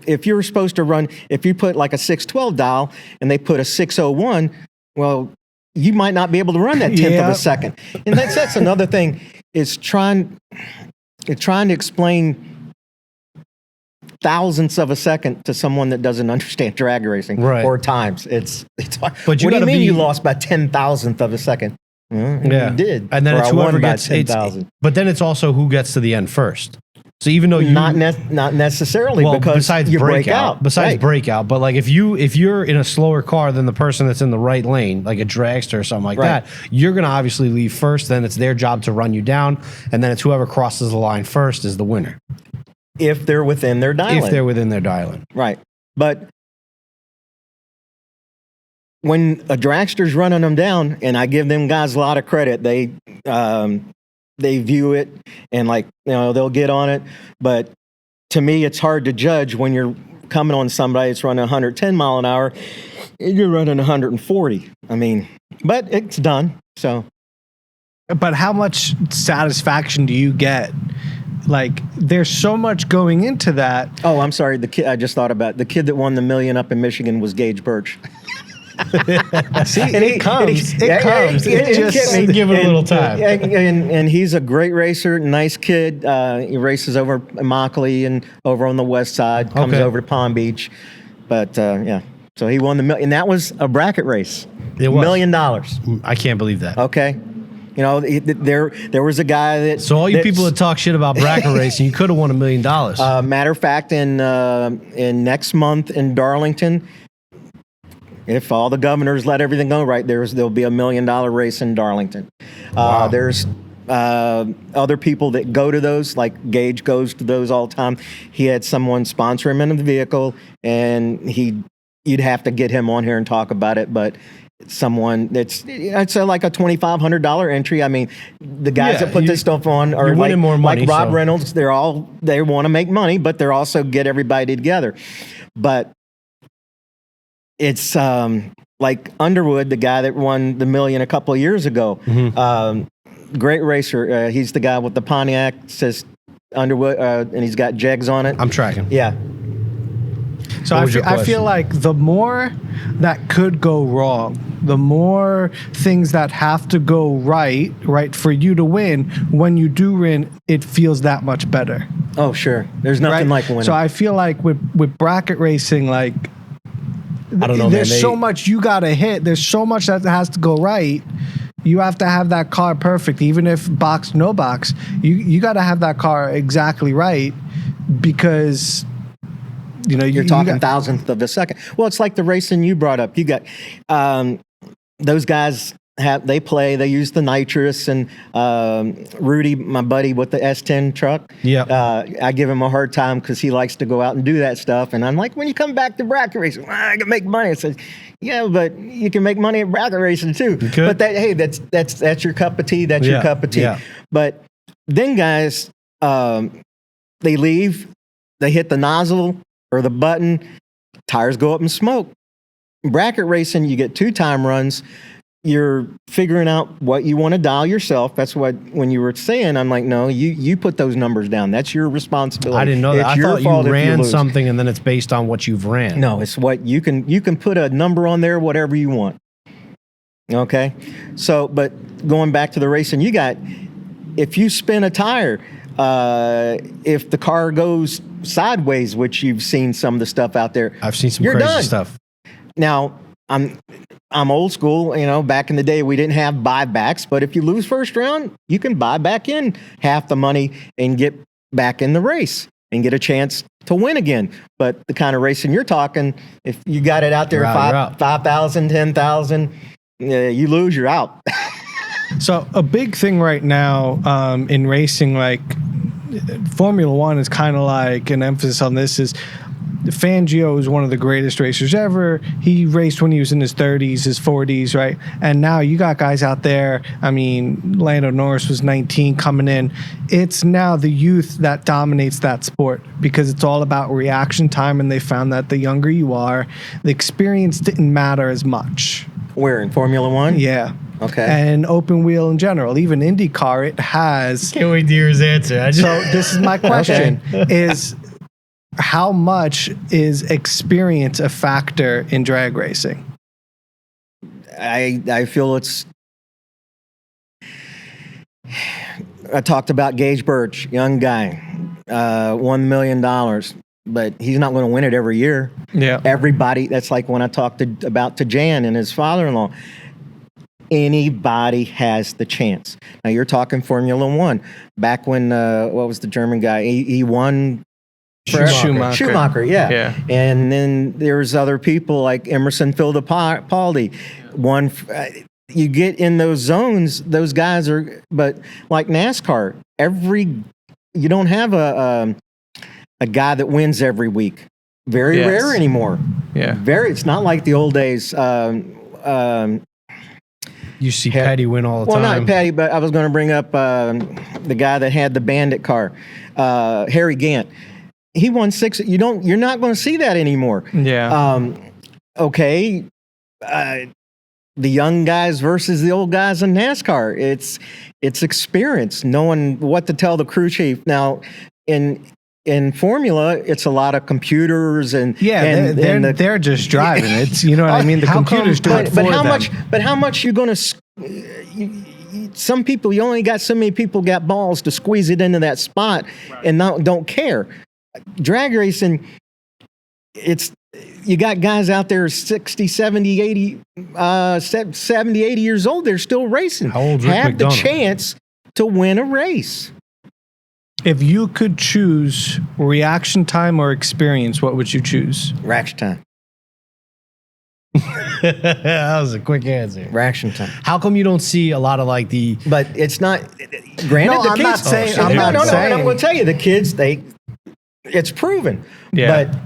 if you're supposed to run, if you put like a 612 dial and they put a 601, well, you might not be able to run that tenth of a second. And that's another thing, is trying to explain thousandths of a second to someone that doesn't understand drag racing or times. It's hard. But what do you mean you lost by 10,000th of a second? You did. And then it's whoever gets 10,000. But then it's also who gets to the end first. So even though not necessarily, because besides you breakout, breakout, but like if you're in a slower car than the person that's in the right lane, like a dragster or something like that, you're gonna obviously leave first. Then it's their job to run you down, and then it's whoever crosses the line first is the winner. If they're within their dial-in. Right. But when a dragster's running them down, and I give them guys a lot of credit, they view it and they'll get on it. But to me, it's hard to judge when you're coming on somebody that's running 110 mile an hour and you're running 140. I mean, but it's done. So. But how much satisfaction do you get? Like, there's so much going into that. Oh, I'm sorry. The kid, I just thought about it. The kid that won the $1 million up in Michigan was Gage Birch. See, it comes. Give it a little time. And he's a great racer, nice kid. He races over in Immokalee and over on the west side, comes over to Palm Beach. But, so he won the $1 million. And that was a bracket race. It was. $1 million. I can't believe that. Okay. You know, there was a guy that. So all you people that talk shit about bracket racing, you could have won $1 million. Matter of fact, in next month in Darlington, if all the governors let everything go right, there'll be $1 million race in Darlington. Wow. There's other people that go to those, like Gage goes to those all the time. He had someone sponsor him in the vehicle, and you'd have to get him on here and talk about it, but. Someone it's like a $2,500 entry. I mean, the guys that put this stuff on are winning more money, like Rob Reynolds. They want to make money, but they're also get everybody together. But it's like Underwood, the guy that won the million a couple of years ago. Great racer. He's the guy with the Pontiac, says Underwood, and he's got jegs on it. I'm tracking. Yeah. So What I was your feel, I question? feel like the more that could go wrong, the more things that have to go right, for you to win. When you do win, it feels that much better. Oh, sure. There's nothing like winning. So I feel like with bracket racing, like I don't know, there's man. so much you gotta hit. There's so much that has to go right. You have to have that car perfect, even if box no box. You got to have that car exactly right, because you're talking thousandth of a second. Well, it's like the racing you brought up. You got those guys they use the nitrous, and Rudy, my buddy with the S10 truck. Yeah. I give him a hard time because he likes to go out and do that stuff. And I'm like, when you come back to bracket racing, I can make money. I said, yeah, but you can make money at bracket racing too. But that's your cup of tea. That's your cup of tea. Yeah. But then guys, they leave, they hit the nozzle or the button, tires go up in smoke. Bracket racing, you get 2 time runs. You're figuring out what you want to dial yourself. That's what, when you were saying, I'm like, no, you put those numbers down. That's your responsibility. I didn't know that. It's I your thought fault you if ran lose. something and then it's based on what you've ran. No, it's what you can put a number on there, whatever you want. Okay. So, but going back to the racing, you got, if you spin a tire, if the car goes sideways, which you've seen some of the stuff out there, I've seen some you're crazy done. stuff. Now, I'm old school, back in the day we didn't have buybacks, but if you lose first round, you can buy back in half the money and get back in the race and get a chance to win again. But the kind of racing you're talking, if you got it out there You're out. 5,000, 10,000, you lose, you're out. So a big thing right now in racing, like Formula One, is kind of like an emphasis on this is Fangio is one of the greatest racers ever. He raced when he was in his 30s, his 40s, right? And now you got guys out there. I mean, Lando Norris was 19 coming in. It's now the youth that dominates that sport because it's all about reaction time, and they found that the younger you are, the experience didn't matter as much. Where, in Formula One? Yeah. Okay. And open wheel in general, even IndyCar, it has. Can't wait to hear his answer. So this is my question: is how much is experience a factor in drag racing? I feel it's. I talked about Gage Birch, young guy, $1 million, but he's not going to win it every year. Yeah. Everybody. That's like when I talked about Jan and his father-in-law. Anybody has the chance. Now you're talking Formula One. Back when what was the German guy? He won. Schumacher, yeah. And then there's other people like Emerson Fittipaldi. You get in those zones, those guys are. But like NASCAR, you don't have a guy that wins every week. Very rare anymore. Yeah. It's not like the old days. You see Petty win all the time. Well, not Petty, but I was going to bring up the guy that had the Bandit car, Harry Gant. He won 6. You're not going to see that anymore. Yeah. Okay. The young guys versus the old guys in NASCAR. It's experience, knowing what to tell the crew chief. Now, in Formula, it's a lot of computers and they're just driving. It's what I mean. The computers do it for them. But how much you going to? Some people, you only got so many people got balls to squeeze it into that spot, and don't care. Drag racing, you got guys out there 60, 70, 80, 70, 80 years old. They're still racing. How old is Rick Have the McDonough? chance to win a race. If you could choose reaction time or experience, what would you choose? Reaction time. That was a quick answer. Reaction time. How come you don't see a lot of like the? But it's not. Granted, No, the I'm kids. not saying- I'm I'm not saying- I'm going to tell you, the kids. It's proven. Yeah. But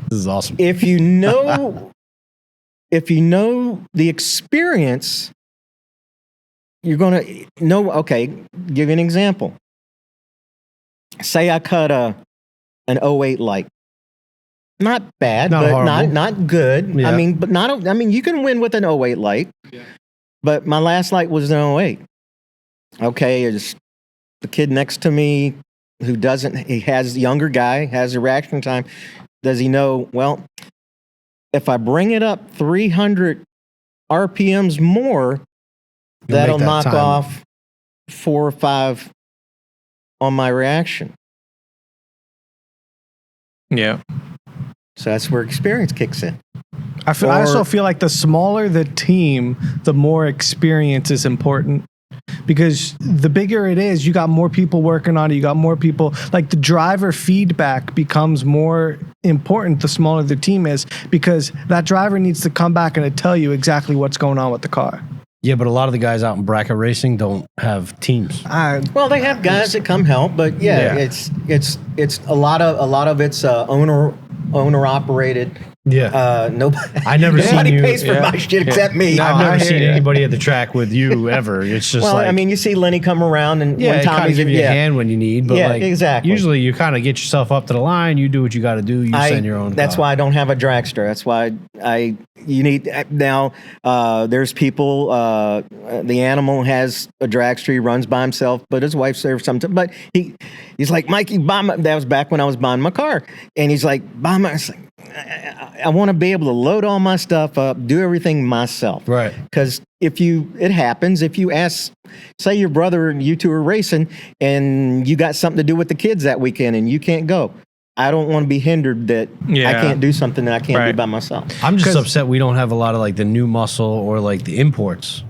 This is awesome. if you know the experience, you're going to know. Okay, give you an example. Say I cut an 08 light. not bad, Not but horrible. not good. Yeah. I mean, but not. I mean, you can win with an '08 light, but my last light was an '08. Okay, it's the kid next to me who doesn't. He has younger guy has a reaction time. Does he know? Well, if I bring it up 300 RPMs more, that'll make that knock time. off 4 or 5 on my reaction. Yeah. So that's where experience kicks in. I also feel like the smaller the team, the more experience is important. Because the bigger it is, you got more people working on it. You got more people. Like the driver feedback becomes more important the smaller the team is, because that driver needs to come back and tell you exactly what's going on with the car. Yeah, but a lot of the guys out in bracket racing don't have teams. Well, they have guys that come help, but yeah. it's a lot of it's owner operated. Yeah. Nobody. I never seen nobody you- pays for my shit except me. I've I never hear seen ya. anybody at the track with you ever. It's just Well, like, I mean, you see Lenny come around, and yeah, when it kind of Tommy's give you yeah. a hand when you need, but Yeah, like exactly. usually you kind of get yourself up to the line. You do what you got to do. You send your own. That's car. why I don't have a dragster. That's why you need now. There's people. The animal has a dragster. He runs by himself, but his wife's there sometimes. But he's like, Mikey, buy my. That was back when I was buying my car, and he's like, buy my. I want to be able to load all my stuff up, do everything myself. Right. Because it happens. If you ask, say your brother and you two are racing, and you got something to do with the kids that weekend, and you can't go. I don't want to be hindered that I can't do something that I can't do by myself. I'm just upset we don't have a lot of like the new muscle or like the imports.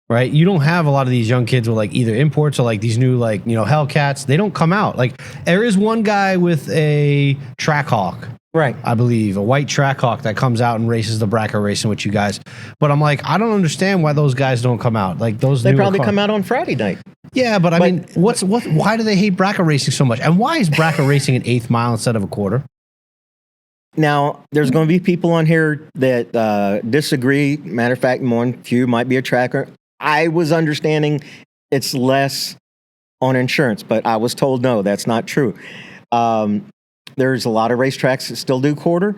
Right? You don't have a lot of these young kids with like either imports or like these new like, Hellcats. They don't come out. Like there is one guy with a Trackhawk. Right. I believe a white Trackhawk that comes out and races the bracket racing with you guys. But I'm like, I don't understand why those guys don't come out. Like those They newer probably cars. come out on Friday night. Yeah, but I mean, why do they hate bracket racing so much? And why is bracket racing an 1/8 mile instead of a quarter? Now, there's going to be people on here that disagree. Matter of fact, one few might be a tracker. I was understanding it's less on insurance, but I was told no, that's not true. There's a lot of racetracks that still do quarter,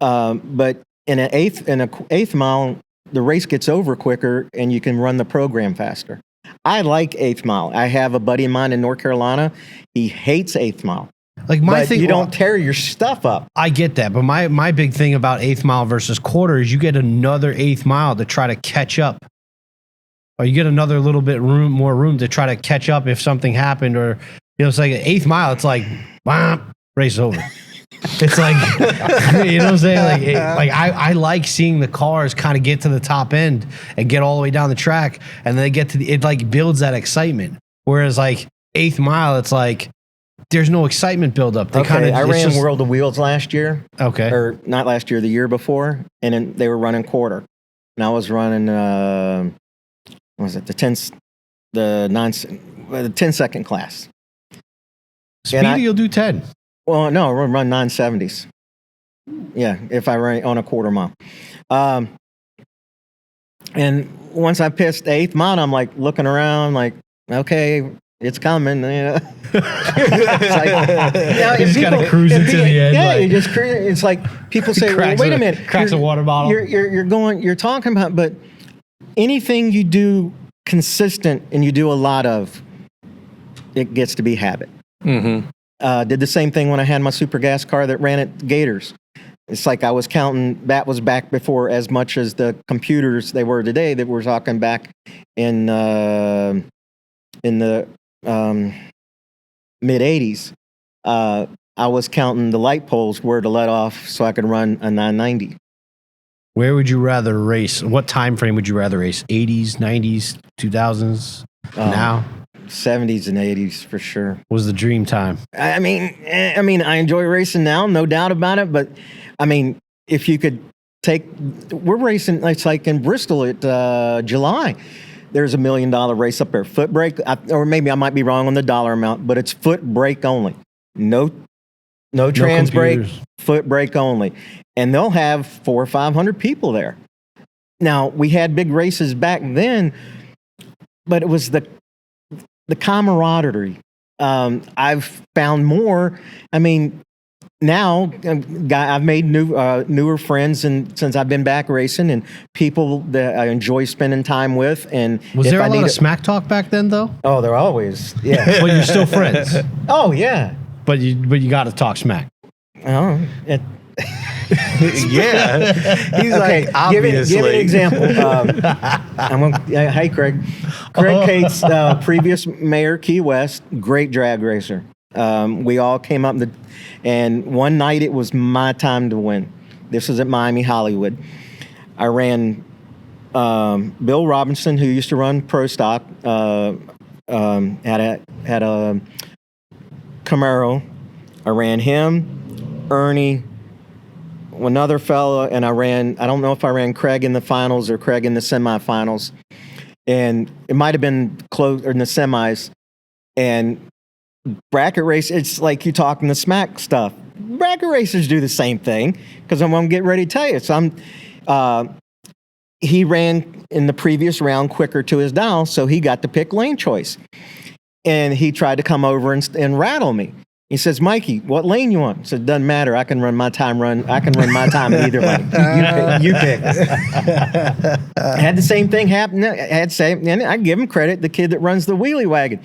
but in an eighth mile, the race gets over quicker and you can run the program faster. I like 8th mile. I have a buddy of mine in North Carolina. He hates 8th mile. Like my But thing, you don't tear your stuff up. I get that, but my big thing about 8th mile versus quarter is you get another 8th mile to try to catch up, or you get another little bit more room to try to catch up if something happened, or it's like an 8th mile. It's like, race over. It's like, you know what I'm saying? Like I like seeing the cars kind of get to the top end and get all the way down the track, and then they get to it like builds that excitement. Whereas like 8th mile, it's like there's no excitement build up. They I ran World of Wheels last year. Okay. Or not last year, the year before, and then they were running quarter, and I was running what was it, the 10-second class. Speedy, you'll do 10. Well, no, we'll run 970s. Yeah, if I run on a quarter mile. And once I pissed the 8th mile, I'm like looking around, like, okay, it's coming. Yeah. It's like, You just gotta cruise into the end. Yeah, like, you just cruise. It's like people say, well, wait a minute. Cracks a water bottle. You're talking about, but anything you do consistent and you do a lot of, it gets to be habit. Mm-hmm. Did the same thing when I had my super gas car that ran at Gators. It's like I was counting, that was back before as much as the computers they were today, that we're talking back in the mid 80s. I was counting the light poles where to let off so I could run a 990. Where would you rather race? What time frame would you rather race? 80s, 90s, 2000s? Now? 70s and 80s for sure. Was the dream time? I mean, I enjoy racing now, no doubt about it. But I mean, if you could we're racing. It's like in Bristol at July. There's $1 million race up there, foot brake, or maybe I might be wrong on the dollar amount, but it's foot brake only. No trans brake, computers. foot brake only, and they'll have 400 or 500 people there. Now we had big races back then, but it was the camaraderie. I've found more. I mean, now I've made newer friends, and since I've been back racing, and people that I enjoy spending time with. And Was there a lot of smack talk back then, though? Oh, there always, yeah. But you're still friends. Oh yeah. But you got to talk smack. Oh, Yeah. He's okay. like, obviously. Give an example. Hey, Craig. Craig Cates, previous mayor, Key West, great drag racer. We all came up, and one night it was my time to win. This was at Miami Hollywood. I ran Bill Robinson, who used to run Pro Stock, had a Camaro. I ran him, Ernie, another fella, and I don't know if I ran Craig in the finals or Craig in the semifinals. And it might have been close or in the semis. And bracket race, it's like you talking the smack stuff. Bracket racers do the same thing, because I'm going to get ready to tell you. So he ran in the previous round quicker to his dial, so he got to pick lane choice. And he tried to come over and rattle me. He says, Mikey, what lane you want? I said, doesn't matter. I can run my time in either lane. You pick. Had the same thing happen. And I give him credit, the kid that runs the wheelie wagon.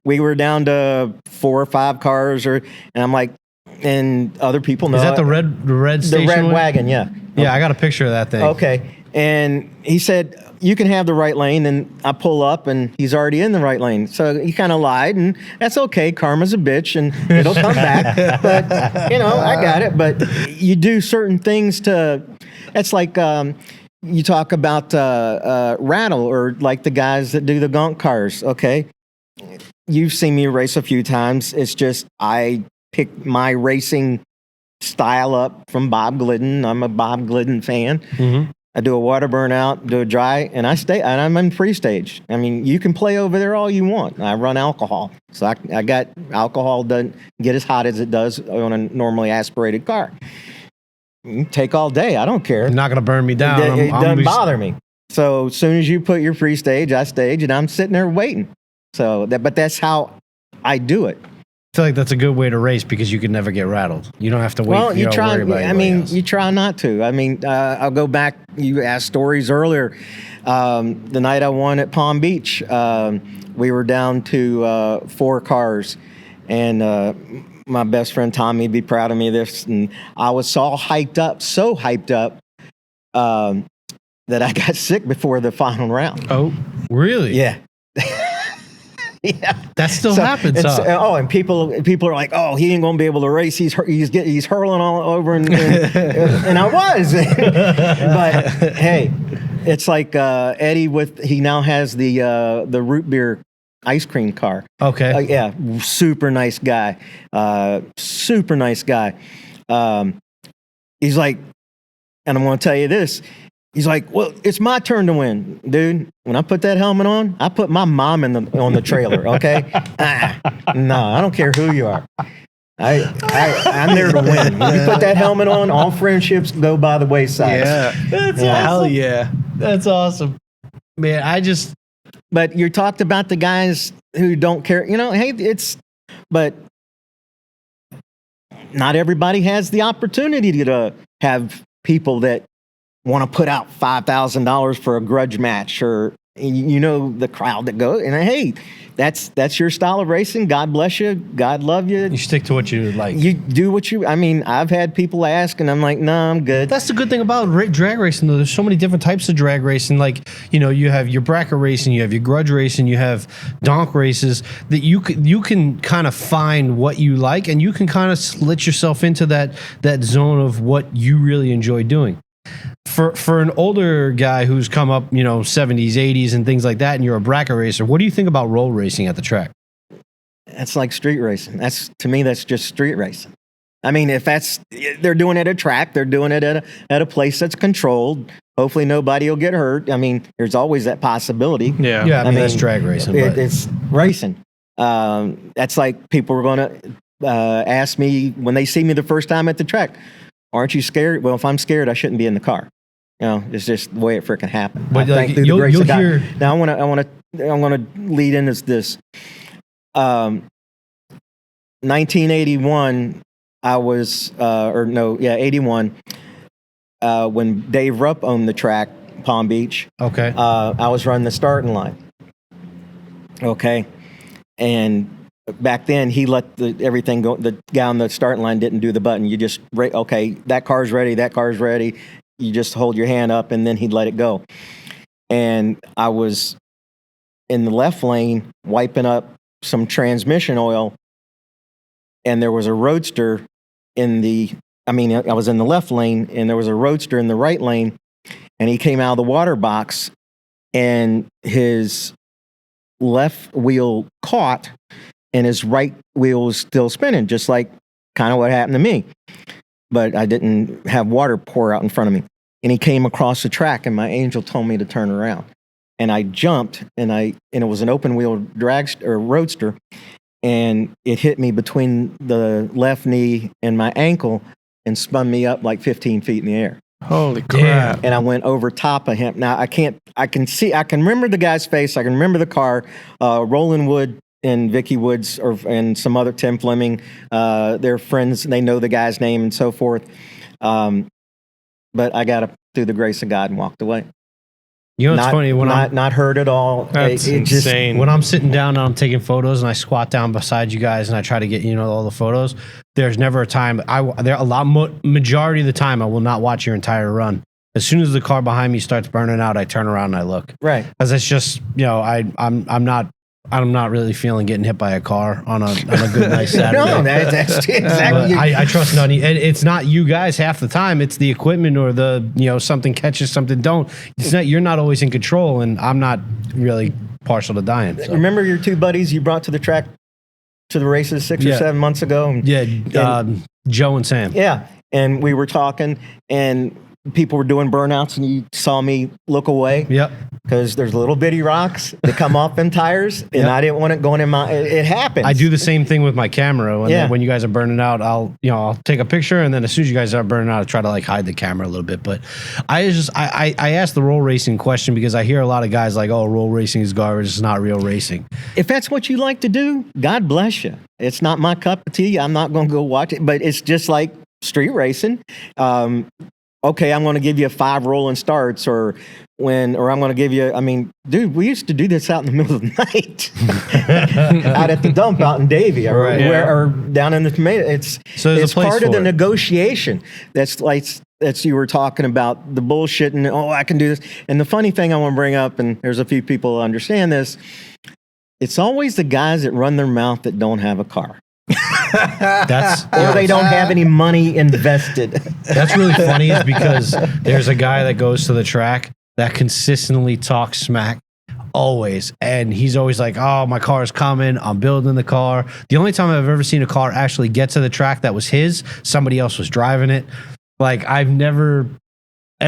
We were down to 4 or 5 cars, and I'm like, and other people know. Is that the red station? The red wagon, yeah. Yeah, I got a picture of that thing. Okay. And he said, you can have the right lane. And I pull up, and he's already in the right lane. So he kind of lied, and that's okay. Karma's a bitch, and it'll come back. But, I got it. But you do certain things it's like you talk about rattle, or like the guys that do the gonk cars, okay? You've seen me race a few times. It's just I pick my racing style up from Bob Glidden. I'm a Bob Glidden fan. Mm-hmm. I do a water burnout, do a dry, and I'm in free stage. I mean, you can play over there all you want. I run alcohol. So I got alcohol, doesn't get as hot as it does on a normally aspirated car. You can take all day. I don't care. You're not going to burn me down. It doesn't bother me. So as soon as you put your free stage, I stage, and I'm sitting there waiting. So but that's how I do it. I feel like that's a good way to race, because you can never get rattled. You don't have to wait. Well, you try. Else. You try not to. I mean, I'll go back. You asked stories earlier. The night I won at Palm Beach, we were down to 4 cars, and my best friend Tommy would be proud of me of this. And I was so hyped up, that I got sick before the final round. Oh, really? Yeah. Yeah, that still happens. And people are like, "Oh, he ain't gonna be able to race. He's hurling all over," and I was. But hey, it's like Eddie he now has the root beer ice cream car. Okay. Yeah, super nice guy. He's like, and I'm gonna tell you this. He's like, well, it's my turn to win, dude. When I put that helmet on, I put my mom on the trailer. Okay, no, I don't care who you are. I'm there to win. When you put that helmet on, all friendships go by the wayside. Yeah, that's awesome. Hell yeah, that's awesome, man. But you talked about the guys who don't care. Hey, but not everybody has the opportunity to have people that want to put out $5,000 for a grudge match, or the crowd that goes. And hey, that's your style of racing. God bless you. God love you. You stick to what you like. You do what you. I mean, I've had people ask, and I'm like, no, I'm good. That's the good thing about drag racing, though. There's so many different types of drag racing. Like, you have your bracket racing, you have your grudge racing, you have donk races, that you can kind of find what you like, and you can kind of let yourself into that zone of what you really enjoy doing. For an older guy who's come up, 70s, 80s, and things like that, and you're a bracket racer, what do you think about roll racing at the track? That's like street racing. To me, that's just street racing. I mean, if they're doing it at a track, they're doing it at a place that's controlled. Hopefully, nobody will get hurt. I mean, there's always that possibility. Yeah. I mean that's drag racing. It's racing. That's like people are going to ask me when they see me the first time at the track, aren't you scared? Well, if I'm scared, I shouldn't be in the car. It's just the way it freaking happened. But you'll hear. Now I want to lead into this. 1981, I was, 81. When Dave Rupp owned the track, Palm Beach. Okay. I was running the starting line. Okay. And back then, he let everything go. The guy on the starting line didn't do the button. You just, okay, that car's ready, that car's ready. You just hold your hand up, and then he'd let it go. And I was in the left lane wiping up some transmission oil, and there was a roadster I was in the left lane, and there was a roadster in the right lane, and he came out of the water box, and his left wheel caught, and his right wheel was still spinning, just like kind of what happened to me. But I didn't have water pour out in front of me. And he came across the track, and my angel told me to turn around. And I jumped, and it was an open wheel roadster, and it hit me between the left knee and my ankle and spun me up like 15 feet in the air. Holy crap. And I went over top of him. Now I can remember the guy's face. I can remember the car. Roland Wood and Vicky Woods and some other Tim Fleming, they're friends. They know the guy's name and so forth. But I got up through the grace of God and walked away. You know, it's funny when I'm not hurt at all. That's insane. When I'm sitting down and I'm taking photos and I squat down beside you guys and I try to get all the photos. There's never a time majority of the time I will not watch your entire run. As soon as the car behind me starts burning out, I turn around and I look. Right. Because it's just I'm not really feeling getting hit by a car on a good nice Saturday. No, that's exactly. I trust none. And it's not you guys half the time. It's the equipment or something catches, something don't. It's not. You're not always in control, and I'm not really partial to dying. So. Remember your two buddies you brought to the track to the races 6 or 7 months ago? Joe and Sam. Yeah, and we were talking, and people were doing burnouts, and you saw me look away. Yep. Because there's little bitty rocks that come off in tires, and I didn't want it going in my. It happens. I do the same thing with my camera. When you guys are burning out, I'll take a picture, and then as soon as you guys are burning out, I try to hide the camera a little bit. But I asked the roll racing question because I hear a lot of guys like, "Oh, roll racing is garbage. It's not real racing." If that's what you like to do, God bless you. It's not my cup of tea. I'm not going to go watch it, but it's just like street racing. Okay, I'm going to give you 5 rolling starts, or I'm going to give you. I mean, dude, we used to do this out in the middle of the night, out at the dump out in Davie, or down in the tomato. It's part of the negotiation. That's you were talking about the bullshit and I can do this. And the funny thing I want to bring up, and there's a few people who understand this. It's always the guys that run their mouth that don't have a car. Or they don't have any money invested. That's really funny is because there's a guy that goes to the track that consistently talks smack always, and he's always like, "Oh, my car is coming. I'm building the car." The only time I've ever seen a car actually get to the track that was his, somebody else was driving it. I've never.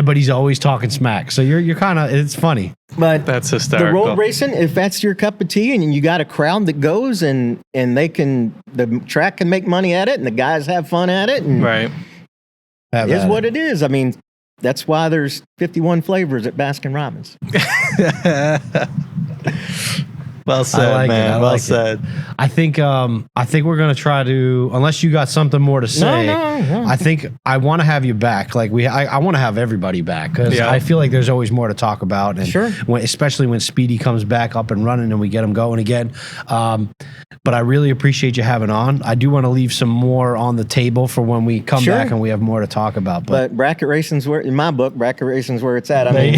But he's always talking smack. So you're kind of, it's funny. But that's hysterical. The road racing, if that's your cup of tea and you got a crowd that goes and the track can make money at it and the guys have fun at it. And right. It is what it is. I mean, that's why there's 51 flavors at Baskin Robbins. Well said, man. Well said. I think we're gonna try to, unless you got something more to say. No. I think I want to have you back. I want to have everybody back because I feel like there's always more to talk about. And sure. Especially when Speedy comes back up and running and we get him going again. But I really appreciate you having on. I do want to leave some more on the table for when we come back and we have more to talk about. But bracket racing's in my book, bracket racing's where it's at. I mean,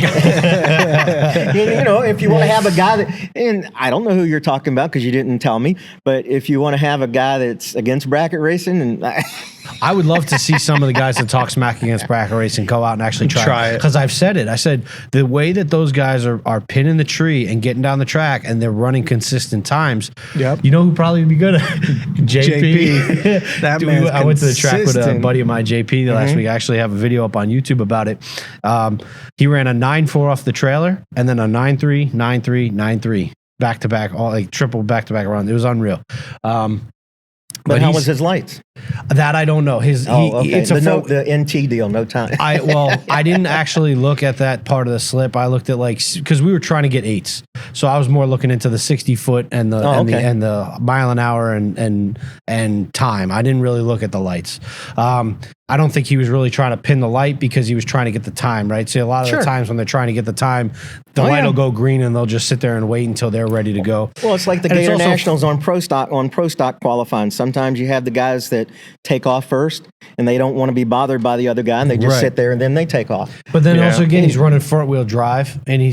if you want to have a guy that, and I don't know who you're talking about because you didn't tell me, but if you want to have a guy that's against bracket racing, and I would love to see some of the guys that talk smack against bracket racing go out and actually try it. Because I've said it. I said the way that those guys are pinning the tree and getting down the track and they're running consistent times. Yep. You know who probably would be good? JP. That man's I went to the track with a buddy of mine, JP, last week. I actually have a video up on YouTube about it. He ran a 9.4 off the trailer and then a 9.3, 9.3, 9.3. Back to back, all triple back to back run. It was unreal. But how was his lights? That I don't know. It's the NT deal, no time. I didn't actually look at that part of the slip. I looked at because we were trying to get 8s, so I was more looking into the 60-foot and the mile an hour and time. I didn't really look at the lights. I don't think he was really trying to pin the light because he was trying to get the time, right? So a lot of the times when they're trying to get the time, the light will go green and they'll just sit there and wait until they're ready to go. Well, it's like the Gator Nationals on pro stock qualifying. Sometimes you have the guys that take off first and they don't want to be bothered by the other guy and they just sit there and then they take off. But then also again, he's running front wheel drive and he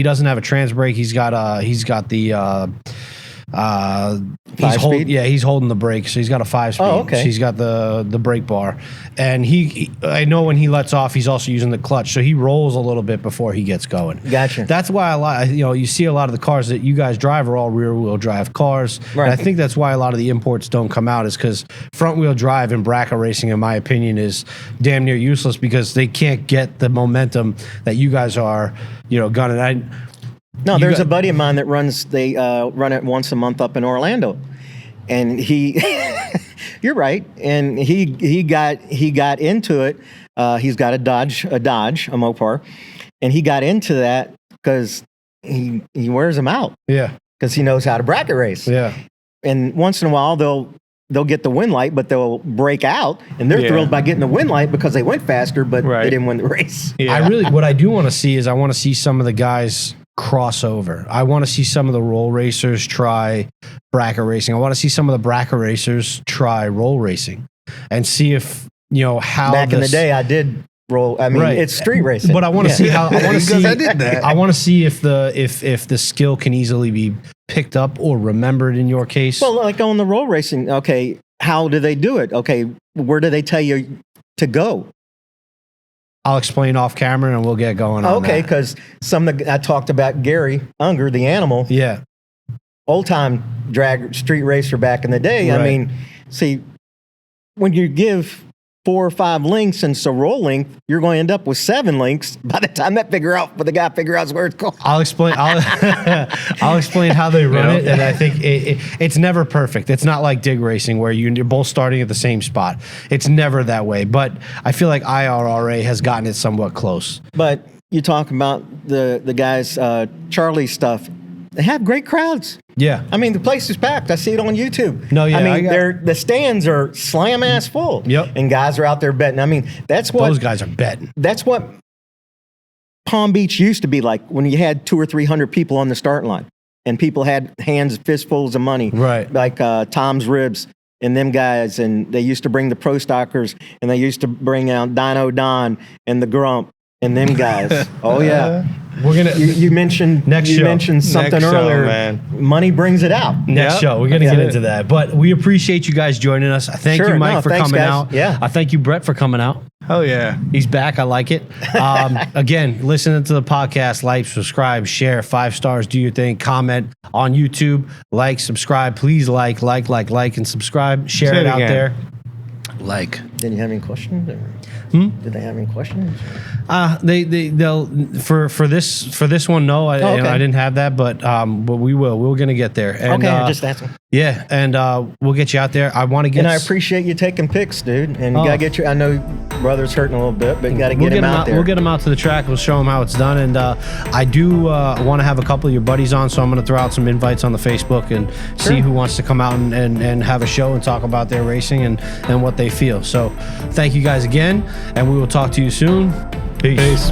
doesn't have a trans brake. He's got the he's holding the brake, so he's got a 5-speed. Oh, okay. So he's got the brake bar, and I know when he lets off, he's also using the clutch, so he rolls a little bit before he gets going. Gotcha. That's why you see a lot of the cars that you guys drive are all rear wheel drive cars. Right. And I think that's why a lot of the imports don't come out is because front wheel drive in BRCA racing, in my opinion, is damn near useless because they can't get the momentum that you guys are, gunning. No, there's a buddy of mine that they run it once a month up in Orlando. And you're right. And he got into it. He's got a Dodge, a Mopar. And he got into that because he wears them out. Yeah. Because he knows how to bracket race. Yeah. And once in a while they'll get the win light, but they'll break out, and they're thrilled by getting the win light because they went faster, but they didn't win the race. Yeah. What I do want to see is I want to see some of the guys crossover. I want to see some of the roll racers try bracket racing. I want to see some of the bracket racers try roll racing and see if, how back in the day I did roll. I mean, it's street racing. But I want to see how I want to see I did that. I want to see if the skill can easily be picked up or remembered in your case. Well, like on the roll racing, okay, how do they do it? Okay, where do they tell you to go? I'll explain off camera and we'll get going on okay, because I talked about Gary Unger, the animal. Yeah. Old time drag street racer back in the day. Right. I mean, see, when you give 4 or 5 links and it's a roll link, you're going to end up with 7 links by the time the guy figures out where it's going. I'll explain how they run it, and I think it's never perfect. It's not like dig racing where you're both starting at the same spot. It's never that way, but I feel like IRRA has gotten it somewhat close. But you talk about the guys, Charlie stuff. They have great crowds. Yeah. I mean, the place is packed. I see it on YouTube. No, yeah. I mean, the stands are slam ass full. Yep. And guys are out there betting. I mean, those guys are betting. That's what Palm Beach used to be like when you had 200 or 300 people on the start line and people had fistfuls of money. Right. Like Tom's Ribs and them guys. And they used to bring the pro stockers and they used to bring out Dino Don and the Grump and them guys. Oh, yeah. We're gonna. You mentioned something earlier. Man. Money brings it out. Next show, we're gonna get into that. But we appreciate you guys joining us. I thank you, Mike, for coming out. Yeah. I thank you, Brett, for coming out. Oh yeah, he's back. I like it. Again, listening to the podcast, like, subscribe, share, 5 stars. Do your thing. Comment on YouTube. Like, subscribe. Please like, and subscribe. Share it out there. Like. Did you have any questions? Did they have any questions? They'll for this one. No, I didn't have that, but we will. We're gonna get there. And, just asking. Yeah, and we'll get you out there. I want to get. And I appreciate you taking pics, dude. And you gotta get I know brother's hurting a little bit, but you gotta get him out there. We'll get him out to the track. We'll show him how it's done. And I do want to have a couple of your buddies on, so I'm gonna throw out some invites on the Facebook and see who wants to come out and have a show and talk about their racing and what they feel. So thank you guys again, and we will talk to you soon. Peace.